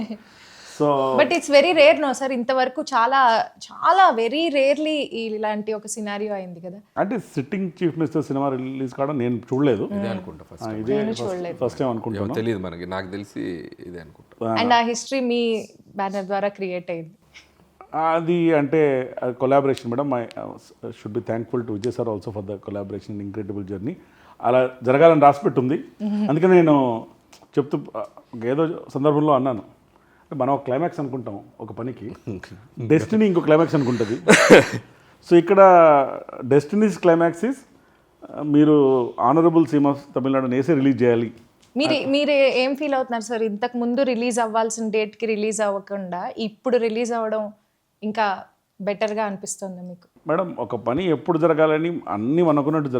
So but it's very rare no sir, ఇంతవరకు చాలా చాలా వెరీ రేర్లీ ఇలాంటి ఒక సినారియో అయింది కదా. అంటే sitting chief minister cinema release కావడం నేను చూడలేదు, ఇదే అనుకుంటా ఫస్ట్ టైం అనుకుంటాను, తెలియదు మనకి, నాకు తెలిసి ఇదే అనుకుంటా. అండ్ ఆ హిస్టరీ మీ బ్యానర్ ద్వారా క్రియేట్ అయింది అది. అంటే collaboration madam, I should be thankful to Vijay sir also for the collaboration in incredible journey. అలా జరగాలని రాసిపెట్టుంది. అందుకని నేను చెప్తూ ఏదో సందర్భంలో అన్నాను, మనం ఒక క్లైమాక్స్ అనుకుంటాం ఒక పనికి, డెస్టినీ ఇంకో క్లైమాక్స్ అనుకుంటుంది. సో ఇక్కడ డెస్టినీస్ క్లైమాక్స్ ఇస్ మీరు ఆనరబుల్ సీమ్ ఆఫ్ తమిళనాడు నేసే రిలీజ్ చేయాలి. మీరు ఏం ఫీల్ అవుతున్నారు సార్, ఇంతకు ముందు రిలీజ్ అవ్వాల్సిన డేట్కి రిలీజ్ అవ్వకుండా ఇప్పుడు రిలీజ్ అవ్వడం ఇంకా బెటర్గా అనిపిస్తుంది మీకు? మేడం, ఒక పని ఎప్పుడు జరగాలని అన్నీ అనుకున్నట్టు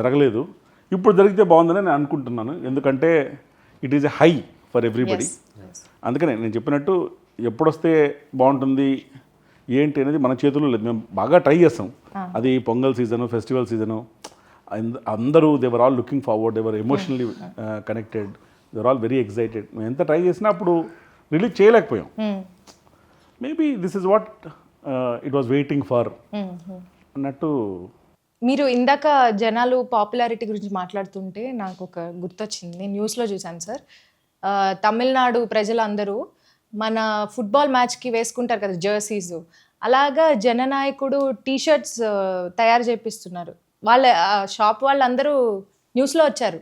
జరగలేదు, ఇప్పుడు జరిగితే బాగుందని నేను అనుకుంటున్నాను. ఎందుకంటే it is a high for everybody. అందుకనే నేను చెప్పినట్టు ఎప్పుడొస్తే బాగుంటుంది ఏంటి అనేది మన చేతుల్లో లేదు. మేము బాగా ట్రై చేస్తాం, అది పొంగల్ సీజను, ఫెస్టివల్ సీజను, అందరూ they're all looking forward, they're emotionally connected, they're all very excited. మేము ఎంత ట్రై చేసినా అప్పుడు రిలీజ్ చేయలేకపోయాం. Maybe this is what it was waiting for అన్నట్టు. మీరు ఇందాక జనాలు పాపులారిటీ గురించి మాట్లాడుతుంటే నాకు ఒక గుర్తొచ్చింది, నేను న్యూస్లో చూశాను సార్. తమిళనాడు ప్రజలందరూ మన ఫుట్బాల్ మ్యాచ్కి వేసుకుంటారు కదా జెర్సీస్, అలాగా జననాయకుడు టీషర్ట్స్ తయారు చేపిస్తున్నారు. వాళ్ళ షాప్ వాళ్ళందరూ న్యూస్లో వచ్చారు.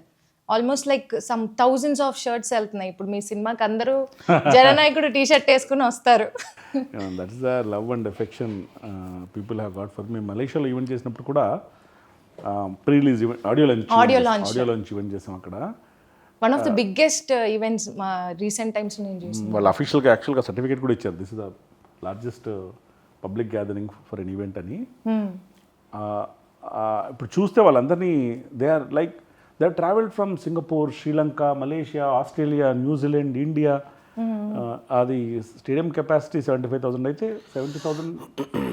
Almost like some thousands of shirts వెళ్తున్నాయి ఇప్పుడు మీ సినిమాకి, అందరూ జననాయకుడు టీషర్ట్ వేసుకుని వస్తారు. That is the love and affection people have got for me. మలేషియాలో ఈవెంట్ చేసినప్పుడు కూడా pre release event, audio launch event చేసాం అక్కడ. One of the biggest events మా రీసెంట్ టైమ్స్ నేను చూసాను. వాళ్ళు అఫీషియల్గా యాక్చువల్గా సర్టిఫికేట్ కూడా ఇచ్చారు, this is the largest public gathering for an event అని. ఇప్పుడు చూస్తే వాళ్ళందరినీ they are travelled from Singapore, Sri Lanka, Malaysia, Australia, New Zealand, India. అది స్టేడియం కెపాసిటీ 75,000 అయితే 70,000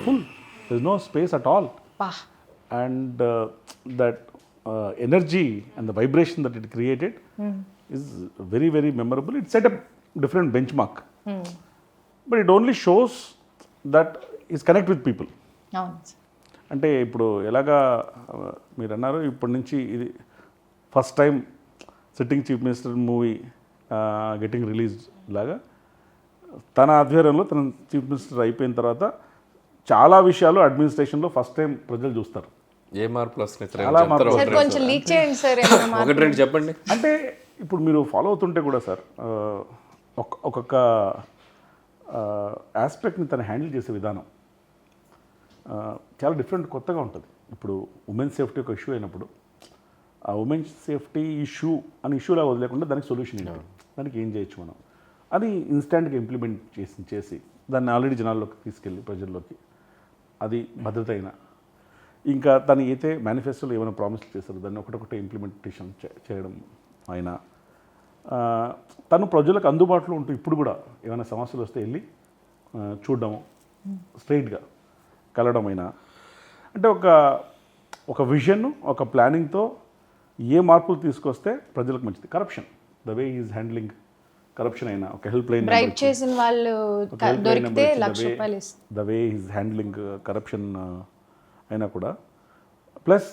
full, there is no space at all. And that energy and the vibration that it created is very, very memorable. It set a different benchmark. But it only shows that is connect with people. అంటే ఇప్పుడు ఎలాగా మీరు అన్నారు, ఇప్పటి నుంచి ఇది first time sitting chief minister movie getting release లాగా తన ఆధ్వర్యంలో తన చీఫ్ మినిస్టర్ అయిపోయిన తర్వాత చాలా విషయాలు అడ్మినిస్ట్రేషన్లో ఫస్ట్ టైం ప్రజలు చూస్తారు. ఏ మార్పులు వస్తున్నాయి? చెప్పండి. అంటే ఇప్పుడు మీరు ఫాలో అవుతుంటే కూడా సార్ ఒక్కొక్క ఆస్పెక్ట్ని తను హ్యాండిల్ చేసే విధానం చాలా డిఫరెంట్, కొత్తగా ఉంటుంది. ఇప్పుడు ఉమెన్ సేఫ్టీ ఒక ఇష్యూ అయినప్పుడు ఆ ఉమెన్ సేఫ్టీ ఇష్యూ అని ఇష్యూలా వదిలేకుండా దానికి సొల్యూషన్ ఏంటి, దానికి ఏం చేయొచ్చు మనం, అది ఇన్స్టాంట్గా ఇంప్లిమెంట్ చేసి దాన్ని ఆల్రెడీ జనాల్లోకి తీసుకెళ్ళి ప్రజల్లోకి, అది భద్రత అయినా ఇంకా తను అయితే మేనిఫెస్టోలో ఏమైనా ప్రామిస్లు చేశారు దాన్ని ఒకటొకటి ఇంప్లిమెంటేషన్ చేయడం అయినా, తను ప్రజలకు అందుబాటులో ఉంటూ ఇప్పుడు కూడా ఏమైనా సమస్యలు వస్తే వెళ్ళి చూడడం, స్ట్రైట్గా కలవడమైనా, అంటే ఒక విజన్, ఒక ప్లానింగ్తో ఏ మార్పులు తీసుకొస్తే ప్రజలకు మంచిది. Corruption, the way is handling corruption అయినా, ఒక హెల్ప్ లైన్ బ్రైట్ చేసిన వాళ్ళు దొరికితే ₹1,00,000 the way is handling corruption అయినా కూడా. Plus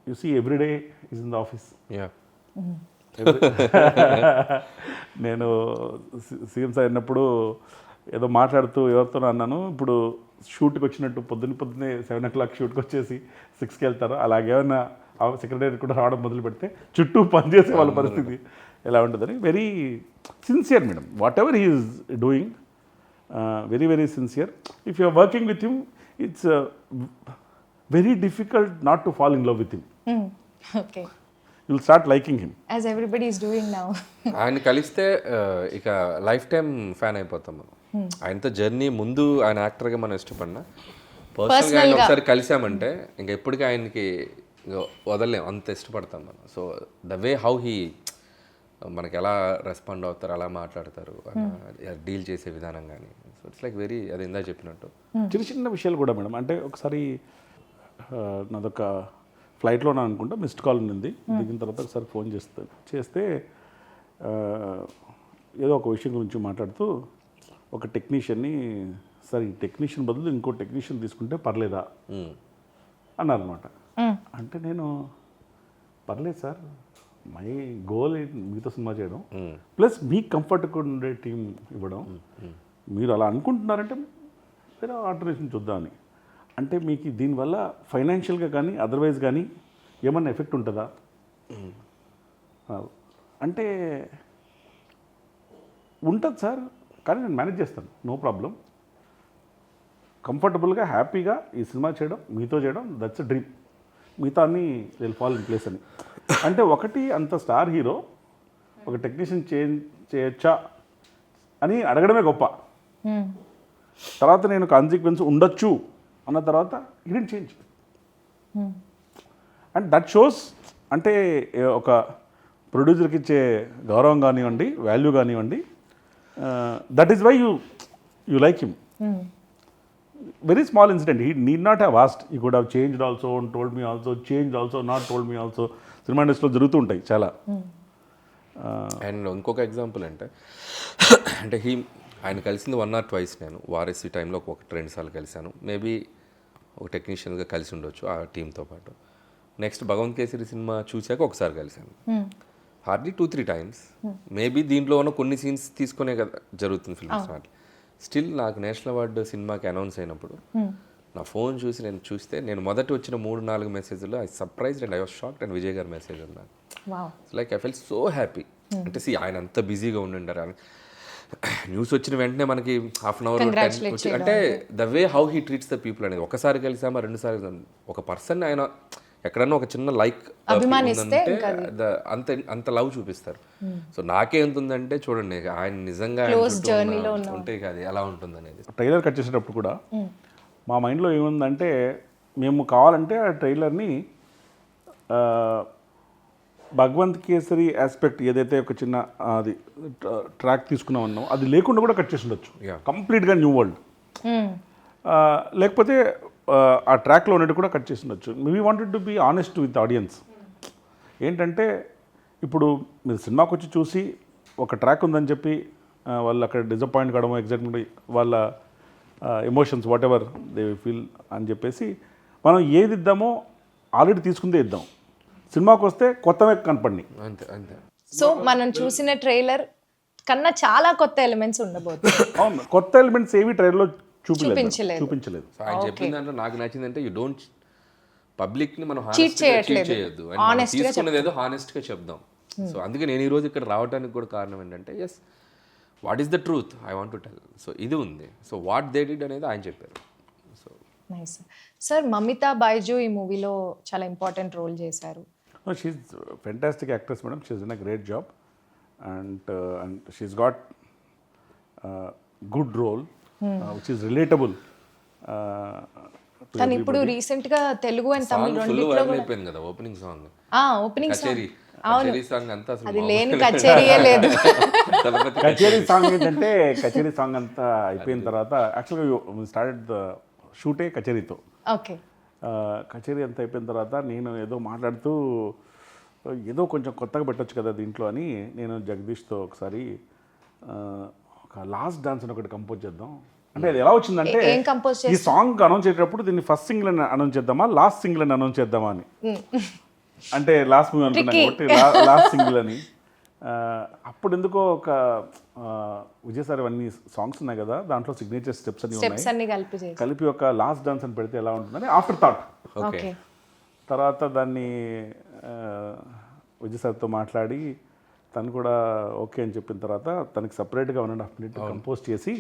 you see everyday is in the office. నేను సీఎం సార్ అయినప్పుడు ఏదో మాట్లాడుతూ ఎవరితో అన్నాను, ఇప్పుడు షూట్కి వచ్చినట్టు పొద్దున్నే 7 o'clock షూట్కి వచ్చేసి 6కి వెళ్తారు, అలాగేమైనా సెక్రటరీ కూడా రావడం మొదలు పెడితే చుట్టూ పనిచేసే వాళ్ళ పరిస్థితి ఎలా ఉంటుందని. Very sincere madam, whatever he is doing, very very sincere. If you are working with him, it's very difficult not to fall in love with him. Okay, you will start liking him as everybody is doing now. ఆయన కలిస్తే ఇక life time fan అయిపోతాం మనం. ఆయనతో journey ముందు ఆయన యాక్టర్గా మనం ఇష్టపడినా పర్సనల్గా ఆయన ఒకసారి కలిసామంటే ఇంకా ఎప్పటికీ ఆయనకి వదలలేం, అంత ఇష్టపడతాం మనం. So the way how he మనకి ఎలా రెస్పాండ్ అవుతారు, అలా మాట్లాడతారు, డీల్ చేసే విధానం కానీ, సో ఇట్స్ లైక్ వెరీ, అది ఇందా చెప్పినట్టు చిన్న చిన్న విషయాలు కూడా మేడం. అంటే ఒకసారి నాదొక ఫ్లైట్లో నా అనుకుంటా మిస్డ్ కాల్ ఉంది, దిగిన తర్వాత ఒకసారి ఫోన్ చేస్తే ఏదో ఒక విషయం గురించి మాట్లాడుతూ ఒక టెక్నీషియన్ని, సార్ ఈ టెక్నీషియన్ బదులు ఇంకో టెక్నీషియన్ తీసుకుంటే పర్లేదా అన్నారనమాట. అంటే నేను పర్లేదు సార్, మై గోల్ మీతో సినిమా చేయడం, ప్లస్ మీకు కంఫర్ట్గా ఉండే టీం ఇవ్వడం, మీరు అలా అనుకుంటున్నారంటే వేరే ఆల్టర్నేషన్ చూద్దామని. అంటే మీకు దీనివల్ల ఫైనాన్షియల్గా కానీ అదర్వైజ్ కానీ ఏమన్నా ఎఫెక్ట్ ఉంటుందా అంటే, ఉంటుంది సార్, కానీ నేను మేనేజ్ చేస్తాను, నో ప్రాబ్లం, కంఫర్టబుల్గా హ్యాపీగా ఈ సినిమా చేయడం, మీతో చేయడం, దట్స్ ఎ డ్రీమ్, మిగతా అన్నీ విల్ ఫాల్ ఇన్ ప్లేస్ అని. అంటే ఒకటి అంత స్టార్ హీరో ఒక టెక్నీషియన్ చేయొచ్చా అని అడగడమే గొప్ప. తర్వాత నేను కాన్సిక్వెన్స్ ఉండొచ్చు అన్న తర్వాత ఇడెంట్ చేంజ్. అండ్ దట్ షోస్, అంటే ఒక ప్రొడ్యూసర్కి ఇచ్చే గౌరవం కానివ్వండి, వాల్యూ కానివ్వండి, that is why you like him. Very small incident, he need not have asked, he could have changed also and told me also, changed also, not told me also. Cinema ఇండస్ట్రీలో జరుగుతూ ఉంటాయి చాలా. And ఇంకొక example అంటే ఆయన కలిసింది 1 or 2 నేను వారసి టైంలో 1-2 సార్లు కలిశాను, మేబీ ఒక టెక్నీషియన్గా కలిసి ఉండొచ్చు ఆ టీంతో పాటు. నెక్స్ట్ భగవంత్ కేసరి సినిమా చూశాక ఒకసారి కలిశాను, హార్డ్లీ 2-3 times. మేబీ దీంట్లో ఉన్న కొన్ని సీన్స్ తీసుకునే కదా జరుగుతుంది ఫిల్మ్స్ మాట. స్టిల్ నాకు నేషనల్ అవార్డు సినిమాకి అనౌన్స్ అయినప్పుడు నా ఫోన్ చూస్తే నేను మొదటి వచ్చిన 3-4 మెసేజ్లో I surprised and I was shocked and Vijay గారి మెసేజ్ ఉన్నారు. Like I fell so happy. అంటే ఆయన అంత బిజీగా ఉండిండారు, న్యూస్ వచ్చిన వెంటనే మనకి హాఫ్ అన్ అవర్ అంటే the way how he treats the people అనేది. ఒకసారి కలిసామా 2 సార్లు ఒక పర్సన్ ఆయన ఎక్కడన్నా ఒక చిన్న లైక్ అంత లవ్ చూపిస్తారు. సో నాకే ఎంత ఉందంటే చూడండి, ఆయన నిజంగా ఉంటే అది ఎలా ఉంటుంది అనేది. ట్రైలర్ కట్ చేసేటప్పుడు కూడా మా మైండ్లో ఏముందంటే, మేము కావాలంటే ఆ ట్రైలర్ని భగవంత్ కేసరి ఆస్పెక్ట్ ఏదైతే ఒక చిన్న అది ట్రాక్ తీసుకున్నామన్నాం అది లేకుండా కూడా కట్ చేసి ఉండొచ్చు, కంప్లీట్గా న్యూ వరల్డ్. లేకపోతే ఆ ట్రాక్లో ఉన్నట్టు కూడా కట్ చేసి ఉండొచ్చు. We wanted to be honest with audience. ఏంటంటే ఇప్పుడు మీరు సినిమాకి వచ్చి చూసి ఒక ట్రాక్ ఉందని చెప్పి వాళ్ళు అక్కడ డిసప్పాయింట్ కావడము, ఎగ్జాక్ట్లీ వాళ్ళ emotions what ever they feel అని చెప్పేసి మనం ఏది ఇద్దామో ఆల్రెడీ తీసుకుందే ఇద్దాం. సినిమాకి వస్తే కొత్తవే కనపడినాయి అంతే అంతే. సో మనం చూసిన ట్రైలర్ కన్నా చాలా కొత్త ఎలిమెంట్స్ ఉండబోతుంది. అవును, కొత్త ఎలిమెంట్స్ ఏవి ట్రైలర్లో చూపించలేదు. ఆయన చెప్పిన దాంట్లో నాకు నచ్చిందంటే యూ డోంట్ పబ్లిక్ని మనం చీట్ చేయొద్దు, తీసుకున్నది ఏదో హానెస్ట్గా చెప్దాం. సో అందుకే నేను ఈరోజు ఇక్కడ రావడానికి కూడా కారణం ఏంటంటే yes what is the truth I want to tell. So ఇది ఉంది, సో వాట్ దే డిడ్ అనేది ఆయన చెప్పారు. So nice sir. Mamitha Baiju ఈ మూవీలో చాలా ఇంపార్టెంట్ రోల్ చేశారు. She's fantastic actress madam, she's done a great job and she's got good role which is relatable. కానీ ఇప్పుడు రీసెంట్ గా తెలుగు అండ్ తమిళ రెండిట్లో అయిపోయింది కదా ఓపెనింగ్ సాంగ్ ఓపెనింగ్ కచేరీ కచేరీ సాంగ్ అంతా అసలు అది మామూలు లేని కచేరీయే లేదు. తలపతి కచేరీ సాంగ్ ఏంటంటే కచేరీ సాంగ్ అంతా అయిపోయిన తర్వాత యాక్చువల్గా స్టార్టెడ్ ద షూటే కచేరీతో. ఓకే. కచేరీ అంతా అయిపోయిన తర్వాత నేను ఏదో మాట్లాడుతూ ఏదో కొంచెం కొత్తగా పెట్టొచ్చు కదా దీంట్లో అని నేను జగదీష్తో ఒకసారి ఒక లాస్ట్ డాన్స్ అని ఒకటి కంపోజ్ చేద్దాం అంటే అది ఎలా వచ్చిందంటే ఏం కంపోజ్ ఈ సాంగ్ అనౌన్స్ చేసేటప్పుడు దీన్ని ఫస్ట్ సింగిల్ అని అనౌన్స్ చేద్దామా లాస్ట్ సింగిల్ అని అనౌన్స్ చేద్దామా అని అంటే లాస్ట్ మూవీ అనుకున్నాను కాబట్టి లాస్ట్ సింగిల్ అని అప్పుడు ఎందుకో ఒక విజయ్ సార్ అన్ని సాంగ్స్ ఉన్నాయి కదా దాంట్లో సిగ్నేచర్ స్టెప్స్ అన్ని స్టెప్స్ ఉన్నాయి అన్ని కలిపి చేసి. కలిపి ఒక లాస్ట్ డాన్స్ అని పెడితే ఎలా ఉంటుందని ఆఫ్టర్ థాట్. ఓకే. తర్వాత దాన్ని విజయ్ సార్తో మాట్లాడి తను కూడా ఓకే అని చెప్పిన తర్వాత తనకి సపరేట్గా 1.5 minute కంపోజ్ చేసి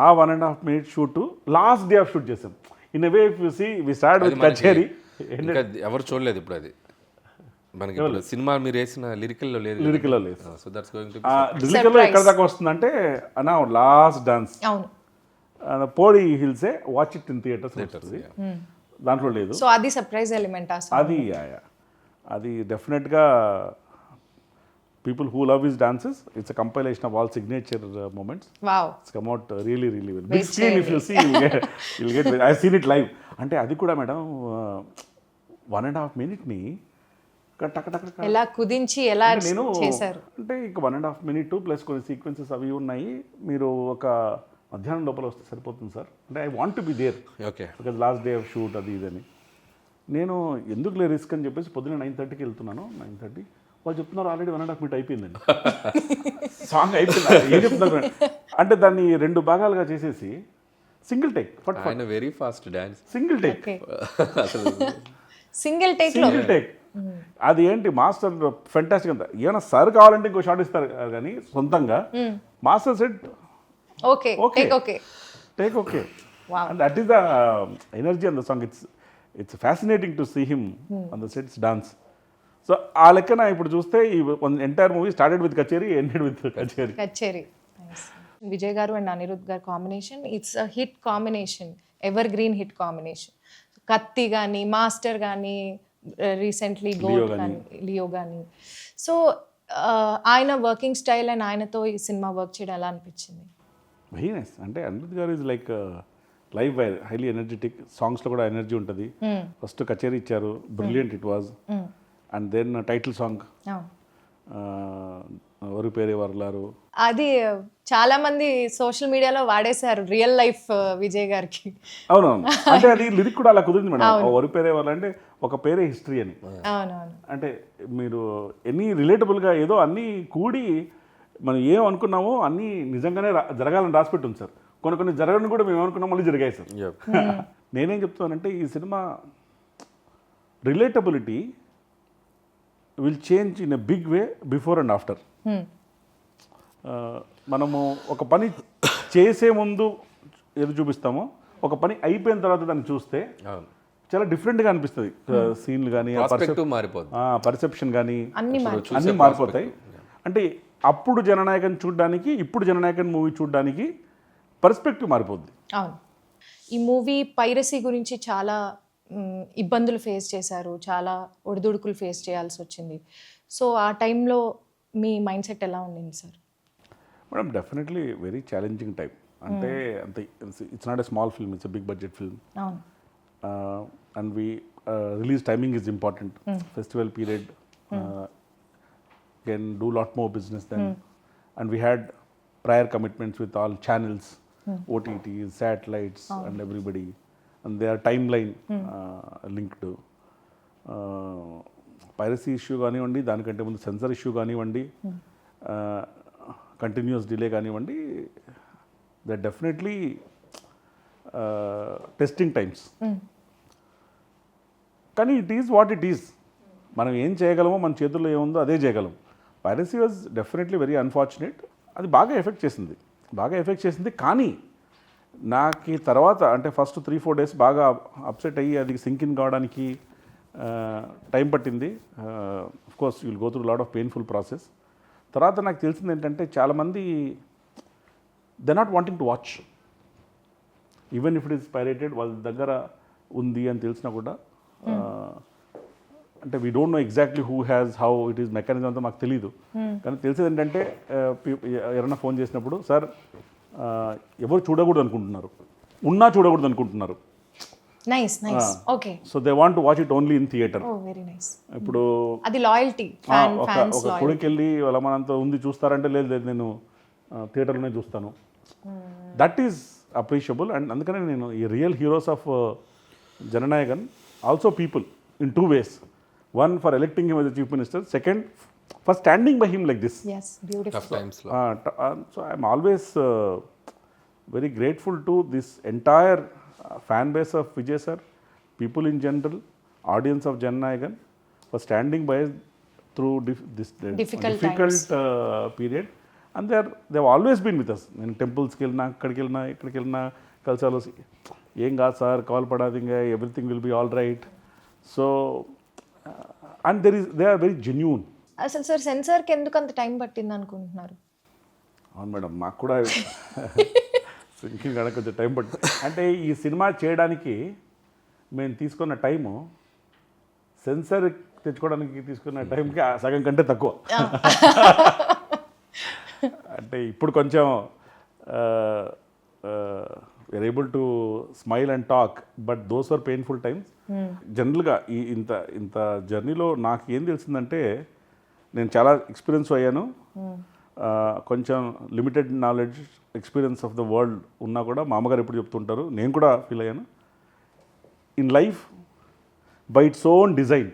ఆ 1.5 minute shoot last day of shoot చేసాం. In way if you see we start with కచేరీ. ఇంకా ఎవరు చూడలేదు ఇప్పుడు అది మనకి ఇప్పుడు సినిమా మీరు వేసిన లిరికల్లో లేదు. లిరికల్లో లేదు. సో దట్స్ గోయింగ్ టు లిరికల్లో ఎక్కడ దాకా వస్తుందంటే అన్నా లాస్ట్ డాన్స్ అవును. పోడి హిల్సే వాచ్ ఇట్ ఇన్ థియేటర్స్ వస్తుంది, దాంట్లో లేదు. సో అది సర్ప్రైజ్ ఎలిమెంట్. అది డెఫినెట్గా people who love his dances it's a compilation of all signature moments. Wow. It's come out really really well. Big screen if you see will get I seen it live. అంటే అది కూడా madam 1.5 minute టక్ టక్ టక్ ఎలా కుదించి ఎలా నేను చేశారు అంటే ఇక 1.5 minute ప్లస్ కొన్ని సీక్వెన్సెస్ అవి ఉన్నాయి. మీరు ఒక మధ్యాహ్నం లోపల వస్తే సరిపోతుంది సార్ అంటే I want to be there. Okay. Because last day of shoot అది ఇదని నేను ఎందుకు రిస్క్ అని చెప్పేసి పొద్దున్న 9:30కి వెళ్తున్నాను. 9:30 వాళ్ళు చెప్తున్నారు ఆల్రెడీ 1.5 minute అయిపోయిందండి. సాంగ్ అయిపోయింది. ఏం చెప్తున్నారు అంటే దాన్ని 2 భాగాలుగా చేసేసి సింగిల్ టేక్ ఆయన very fast dance. Single take అసలు సింగిల్ టేక్. అది ఏంటి మాస్టర్ ఫెంటాస్టిక్ అంతా. ఏమైనా సార్ కావాలంటే ఇంకో షాట్ ఇస్తారు కానీ సొంతంగా master set okay okay take okay. And that is the energy on the song. It's fascinating to see him on the sets dance. So ఆ లెక్కన ఇప్పుడు చూస్తే ఈ ఎంటైర్ movie started with Kacheri ended with Kacheri. Vijay garu and Anirudh garu combination it's a hit combination, evergreen hit combination. Kaththi కానీ Master కానీ recently GOAT కానీ Leo కానీ. సో ఆయన వర్కింగ్ స్టైల్ అండ్ ఆయనతో ఈ సినిమా వర్క్ చేయడం ఎలా అనిపించింది? Very nice. అంటే Anirudh garu is like live wire, highly energetic. సాంగ్స్లో కూడా ఎనర్జీ ఉంటుంది. ఫస్ట్ కచేరీ ఇచ్చారు, brilliant it was. And then title song వరు పేరే వర్లారు. అది చాలా మంది సోషల్ మీడియాలో వాడేశారు రియల్ లైఫ్ విజయ్ గారికి. అవునవును. అంటే అది లిరిక్ కూడా అలా కుదిరింది మేడం. వరు పేరే వాళ్ళు అంటే ఒక పేరే హిస్టరీ అని. అవునవును. అంటే మీరు ఎన్ని రిలేటబుల్గా ఏదో అన్నీ కూడి మనం ఏం అనుకున్నామో అన్నీ నిజంగానే జరగాలని రాసిపెట్టి ఉంది సార్. కొన్ని జరగని కూడా మేము ఏమనుకున్నాం మళ్ళీ జరిగాయి సార్. నేనేం చెప్తానంటే ఈ cinema relatability will change in a big way before and after. మనము ఒక పని చేసే ముందు ఏదో చూపిస్తామో ఒక పని అయిపోయిన తర్వాత దాన్ని చూస్తే చాలా డిఫరెంట్గా అనిపిస్తుంది. సీన్లు కానీ పర్సెప్షన్ కానీ అన్నీ మారిపోతాయి. అంటే అప్పుడు జననాయకన్ చూడడానికి ఇప్పుడు జననాయకన్ మూవీ చూడడానికి పర్స్పెక్టివ్ మారిపోద్ది. అవును. ఈ మూవీ పైరసీ గురించి చాలా ఇబ్బందులు ఫేస్ చేశారు, చాలా ఒడిదుడుకులు ఫేస్ చేయాల్సి వచ్చింది. సో ఆ టైంలో మీ మైండ్ సెట్ ఎలా ఉండింది sir? Madam definitely very challenging time. అంటే అంత it's not a small film, it's a big budget film. And release timing is important. Festival period can do lot more business then. And we had prior commitments with all channels, OTTs, satellites and everybody, and their timeline linked. Piracy issue కానివ్వండి, దానికంటే ముందు sensor issue కానివ్వండి, continuous delay కానివ్వండి, they definitely testing times. కానీ it is what it is. మనం ఏం చేయగలమో మన చేతుల్లో ఏముందో అదే చేయగలం. Piracy was definitely very unfortunate. అది బాగా ఎఫెక్ట్ చేసింది. కానీ నాకు తర్వాత అంటే ఫస్ట్ 3-4 days బాగా అప్సెట్ అయ్యి అది సింక్ ఇన్ కావడానికి టైం పట్టింది. Course you will go through lot of painful process. తర్వాత నాకు తెలిసింది ఏంటంటే చాలామంది they not wanting to watch, even if it is pirated. వాళ్ళ దగ్గర ఉంది అని తెలిసినా కూడా అంటే we don't know exactly who has how it is mechanism అంతా మాకు తెలియదు. కానీ తెలిసేది ఏంటంటే ఎవరైనా ఫోన్ చేసినప్పుడు సార్ ఎవరు చూడకూడదు అనుకుంటున్నారు, ఉన్నా చూడకూడదు అనుకుంటున్నారు. Nice nice okay so they want to watch it only in theatre. Oh very nice. ఇప్పుడు అది లాయల్టీ ఫ్యాన్ ఒక ఫ్యాన్స్ ఒక కొడుకు వెళ్ళి వాళ్ళ మనంతా ఉంది చూస్తారంటే లేదు లేదు నేను థియేటర్లోనే చూస్తాను. That is appreciable. అండ్ అందుకనే నేను ఈ real heroes of Jana Nayagan also people in 2 ways. One, for electing him as a chief minister. Second, for standing by him like this. yes beautiful. Tough టైమ్స్లో So I'm always very grateful to this entire fan base of Vijay sir, people in general, audience of Jannayagan, for standing by us through this Difficult period. And they've always been with us. నేను టెంపుల్స్కి వెళ్ళినా అక్కడికి వెళ్ళినా ఇక్కడికి వెళ్ళినా కలిసాలు ఏం కాదు sir call పడాది ఇంకా everything will be all right. So and they are very genuine. అసలు సార్ సెన్సార్కి ఎందుకు అంత టైం పట్టింది అనుకుంటున్నారు? అవును మేడం, మాకు కూడా సింకింగ్ కానీ కొంచెం టైం పడుతుంది. అంటే ఈ సినిమా చేయడానికి మేము తీసుకున్న టైము సెన్సర్ తెచ్చుకోవడానికి తీసుకున్న టైంకి సగం కంటే తక్కువ. అంటే ఇప్పుడు కొంచెం we are able to smile and talk, but those are painful times. జనరల్గా ఈ ఇంత జర్నీలో నాకు ఏం తెలిసిందంటే నేను చాలా ఎక్స్పీరియన్స్ అయ్యాను. కొంచెం limited knowledge experience of the world ఉన్నా కూడా మా అమ్మగారు ఎప్పుడు చెప్తుంటారు, నేను కూడా ఫీల్ అయ్యాను. In life by its own design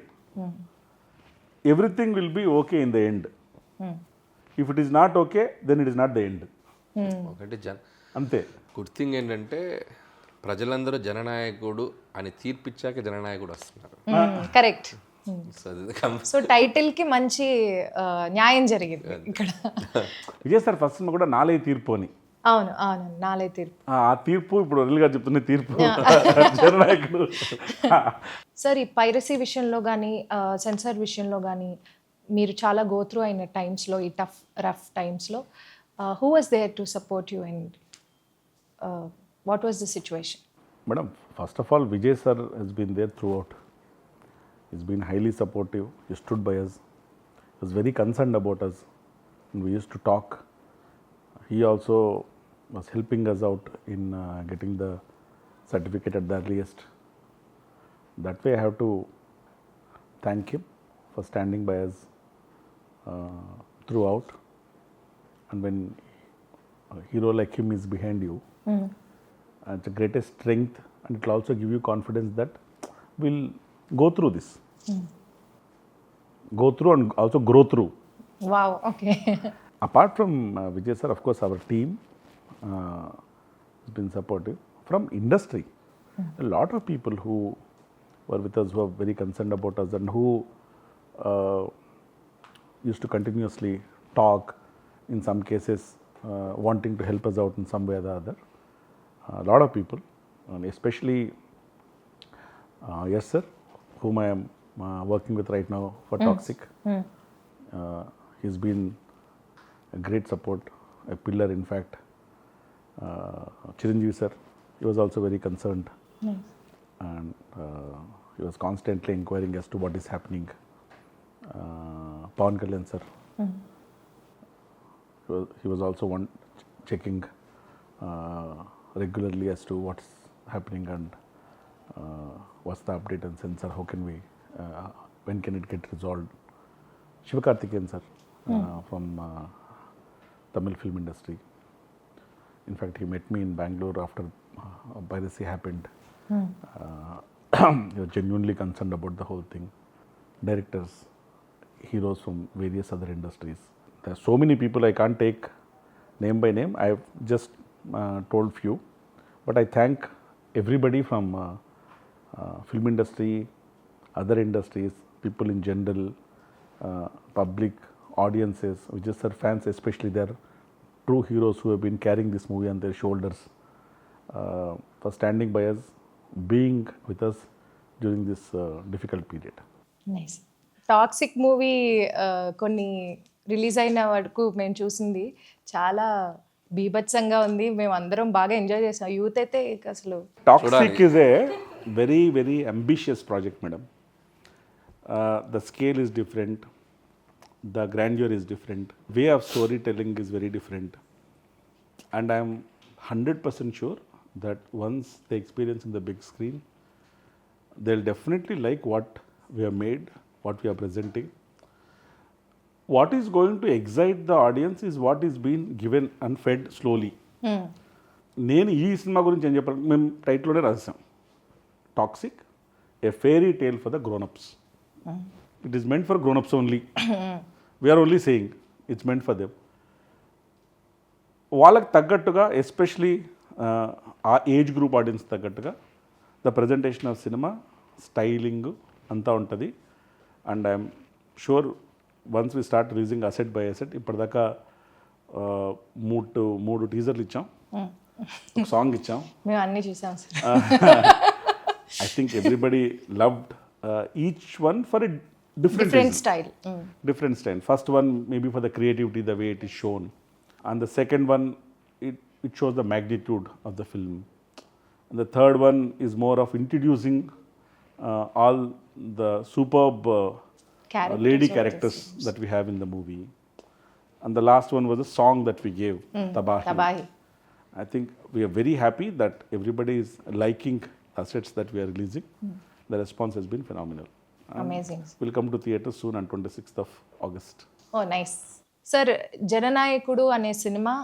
everything will be okay in the end. If it is not okay then it is not the end. ఒకటి అంతే. గుడ్ థింగ్ ఏంటంటే ప్రజలందరూ జననాయకుడు అని తీర్పిచ్చాక జననాయకుడు వస్తున్నారు. కరెక్ట్. సో సో టైటిల్ కి మంచి న్యాయం జరిగింది ఇక్కడ. విజయ్ సార్ ఫస్ట్ కూడా నాలే తీర్పు అని. అవును అవును నాలే తీర్పు. ఆ తీర్పు ఇప్పుడు రియల్గా చెప్తున్న తీర్పు జననాయకుడు. సార్ ఈ పైరసీ విషయంలో కానీ సెన్సార్ విషయంలో కానీ మీరు చాలా గోత్రూ అయిన టైమ్స్లో, ఈ రఫ్ టైమ్స్లో who was there to support you and what was the situation? Madam, first of all Vijay sir he's been there throughout. He's been highly supportive. He stood by us. He was very concerned about us. And we used to talk. He also was helping us out in getting the certificate at the earliest. That way I have to thank him for standing by us throughout. And when a hero like him is behind you, it's the greatest strength, and it will also give you confidence that we'll go through this. Go through and also grow through. Wow, okay. Apart from Vijay sir, of course, our team has been supportive. From industry, a lot of people who were with us, who are very concerned about us, and who used to continuously talk, in some cases wanting to help us out in some way or the other. A lot of people, and especially yes sir, whom I am working with right now for Toxic. He's been a great support, a pillar in fact. Chiranjeevi sir, he was also very concerned. And he was constantly inquiring as to what is happening. Pawan Kalyan sir, he was also checking regularly as to what's happening and what's the update and sensor, how can we, when can it get resolved. Shivakarthikeyan sir from Tamil film industry. In fact, he met me in Bangalore after piracy happened. He was genuinely concerned about the whole thing. Directors, heroes from various other industries. There are so many people I can't take name by name. I've just told few, but I thank everybody from film industry, other industries, people in general, public, audiences, Vijay sir fans especially. They are true heroes who have been carrying this movie on their shoulders, for standing by us, being with us during this difficult period. Nice. Toxic movie కొన్ని release అయిన వరకు మేము చూసింది చాలా బీభత్సంగా ఉంది. మేము అందరం బాగా ఎంజాయ్ చేసాం. యూత్ అయితే అసలు Toxic is a very, very ambitious project, madam. The scale is different, the grandeur is different, way of storytelling is very different. And I'm 100% sure that once they experience in the big screen, they'll definitely like what we have made, what we are presenting. What is going to excite the audience is what is being given and fed slowly. నేను ఈ cinema గురించి ఏం చెప్పాలి, మేము టైటిల్లోనే రాసాం, toxic, a fairy tale for the grownups. It is meant for grownups only. We are only saying it's meant for them. వాళ్ళకి తగ్గట్టుగా, ఎస్పెషలీ ఆ ఏజ్ గ్రూప్ ఆడియన్స్ తగ్గట్టుగా the presentation of cinema, styling అంతా ఉంటుంది. And I'm sure once we start releasing asset by asset, ఇప్పటిదాకా మూడు టీజర్లు ఇచ్చాం, ఒక సాంగ్ ఇచ్చాం. మేము అన్నీ చూసాం sir. I think everybody loved each one for a different different reason. Style. Different style. First one maybe for the creativity, the way it is shown, and the second one it shows the magnitude of the film, and the third one is more of introducing all the superb Characters lady of characters that we have in the movie, and the last one was a song that we gave, Tabahi. తబాహి. I think we are very happy that everybody is liking assets that we are releasing. The response has been phenomenal. Amazing. We'll come to theatres soon on 26th of August. Oh nice. Sir, Jananayakudu అనే cinema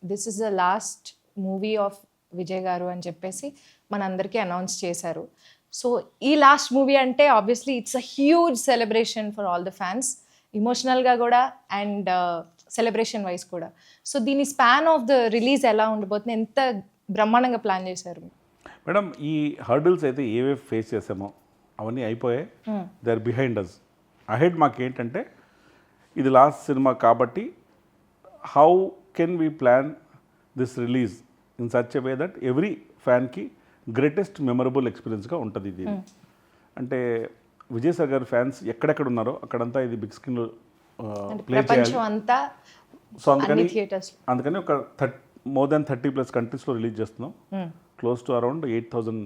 this is the last movie of Vijay garu అని చెప్పేసి మనందరికీ announce చేశారు. So ఈ last movie అంటే obviously it's a huge celebration for all the fans, ఇమోషనల్గా కూడా and celebration wise కూడా. సో దీని స్పాన్ ఆఫ్ ద రిలీజ్ ఎలా ఉండబోతుంది, ఎంత బ్రహ్మాండంగా ప్లాన్ చేశారు? మేడం, ఈ హర్డిల్స్ అయితే ఏవేవి ఫేస్ చేసామో అవన్నీ అయిపోయాయి. They are behind us. Ahead మాకు ఏంటంటే ఇది లాస్ట్ సినిమా కాబట్టి how can we plan this release in such a way that every ఫ్యాన్కి గ్రేటెస్ట్ మెమరబుల్ ఎక్స్పీరియన్స్గా ఉంటుంది ఇది. అంటే విజయ్ సార్ గారి ఫ్యాన్స్ ఎక్కడెక్కడ ఉన్నారో అక్కడంతా ఇది బిగ్ స్క్రీన్లో ప్లే చేయాలి. ప్రపంచం అంతా సో అందుకని థియేటర్స్. ఒక మోర్ దాన్ 30+ కంట్రీస్లో రిలీజ్ చేస్తున్నాం. Close to around 8,000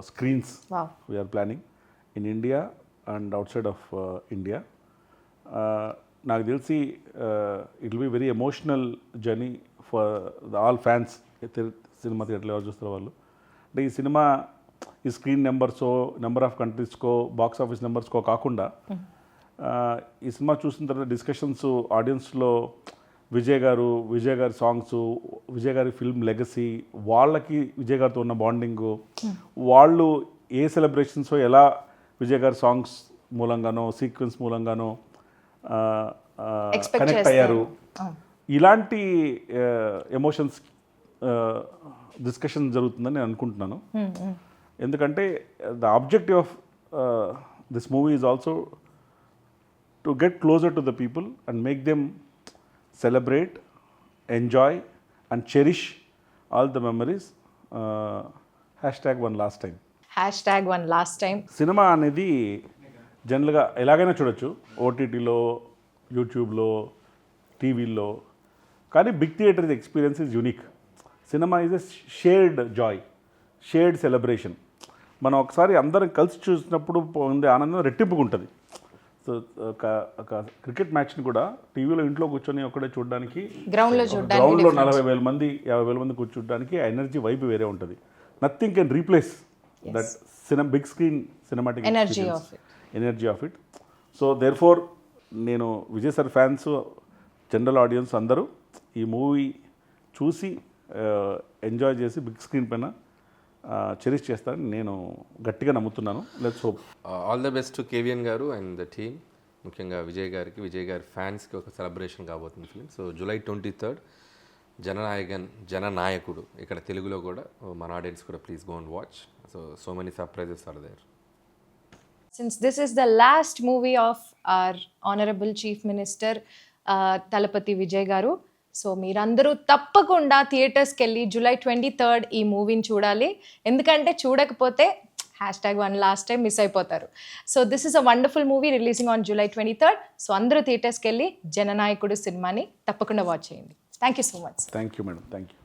screens. Wow. We are planning in India and outside of India. నాకు తెలిసి it will be very emotional journey for all fans. Cinema థియేటర్లో ఎవరు చూస్తారు వాళ్ళు. అంటే ఈ సినిమా ఈ స్క్రీన్ నెంబర్స్కో, నెంబర్ ఆఫ్ కంట్రీస్కో, బాక్స్ ఆఫీస్ నెంబర్స్కో కాకుండా ఈ సినిమా చూసిన తర్వాత డిస్కషన్స్ ఆడియన్స్లో విజయ్ గారి సాంగ్స్, విజయ్ గారి ఫిల్మ్ లెగసీ, వాళ్ళకి విజయ్ గారితో ఉన్న బాండింగు, వాళ్ళు ఏ సెలబ్రేషన్స్ ఎలా విజయ్ గారి సాంగ్స్ మూలంగానో, సీక్వెన్స్ మూలంగానో కనెక్ట్ అయ్యారు, ఇలాంటి ఎమోషన్స్ డిస్కషన్ జరుగుతుందని నేను అనుకుంటున్నాను. ఎందుకంటే the objective of this movie is also to get closer to the people and make them celebrate, enjoy and cherish all the memories. #1 last time. #1 last time. Cinema అనేది జనరల్గా ఎలాగైనా చూడొచ్చు, ఓటీటీలో, యూట్యూబ్లో, టీవీల్లో. కానీ big theatre experience is unique. Cinema is a shared joy, shared celebration. మనం ఒకసారి అందరం కలిసి చూసినప్పుడు పొందే ఆనందం రెట్టింపుగా ఉంటుంది. సో ఒక క్రికెట్ మ్యాచ్ని కూడా టీవీలో ఇంట్లో కూర్చొని ఒకటే చూడడానికి, గ్రౌండ్లో 40,000 మంది 50,000 మంది కూర్చోడానికి ఆ ఎనర్జీ వైపు వేరే ఉంటుంది. Nothing can replace that big screen cinematic energy of it. So therefore నేను Vijay sir fans, general audience అందరూ ఈ మూవీ చూసి ఎంజాయ్ చేసి బిగ్ స్క్రీన్ పైన చెరిష్ చేస్తారని నేను గట్టిగా నమ్ముతున్నాను. Let's hope. All the best to KVN గారు అండ్ ద టీమ్, ముఖ్యంగా విజయ్ గారి ఫ్యాన్స్కి ఒక సెలబ్రేషన్ కాబోతుంది ఫిలిం. సో July 23rd జననాయకుడు, ఇక్కడ తెలుగులో కూడా మన ఆడియన్స్ కూడా please go and watch. So many surprises are there. Since this is the last movie of our Honorable Chief Minister Talapati Vijay Garu, so మీరందరూ తప్పకుండా థియేటర్స్కి వెళ్ళి July 23rd ఈ మూవీని చూడాలి. ఎందుకంటే చూడకపోతే #1 last time మిస్ అయిపోతారు. So this is a wonderful movie releasing on July 23rd. So అందరూ థియేటర్స్కి వెళ్ళి జననాయకుడు సినిమాని తప్పకుండా వాచ్ చేయండి. Thank you so much. Thank you madam. Thank you.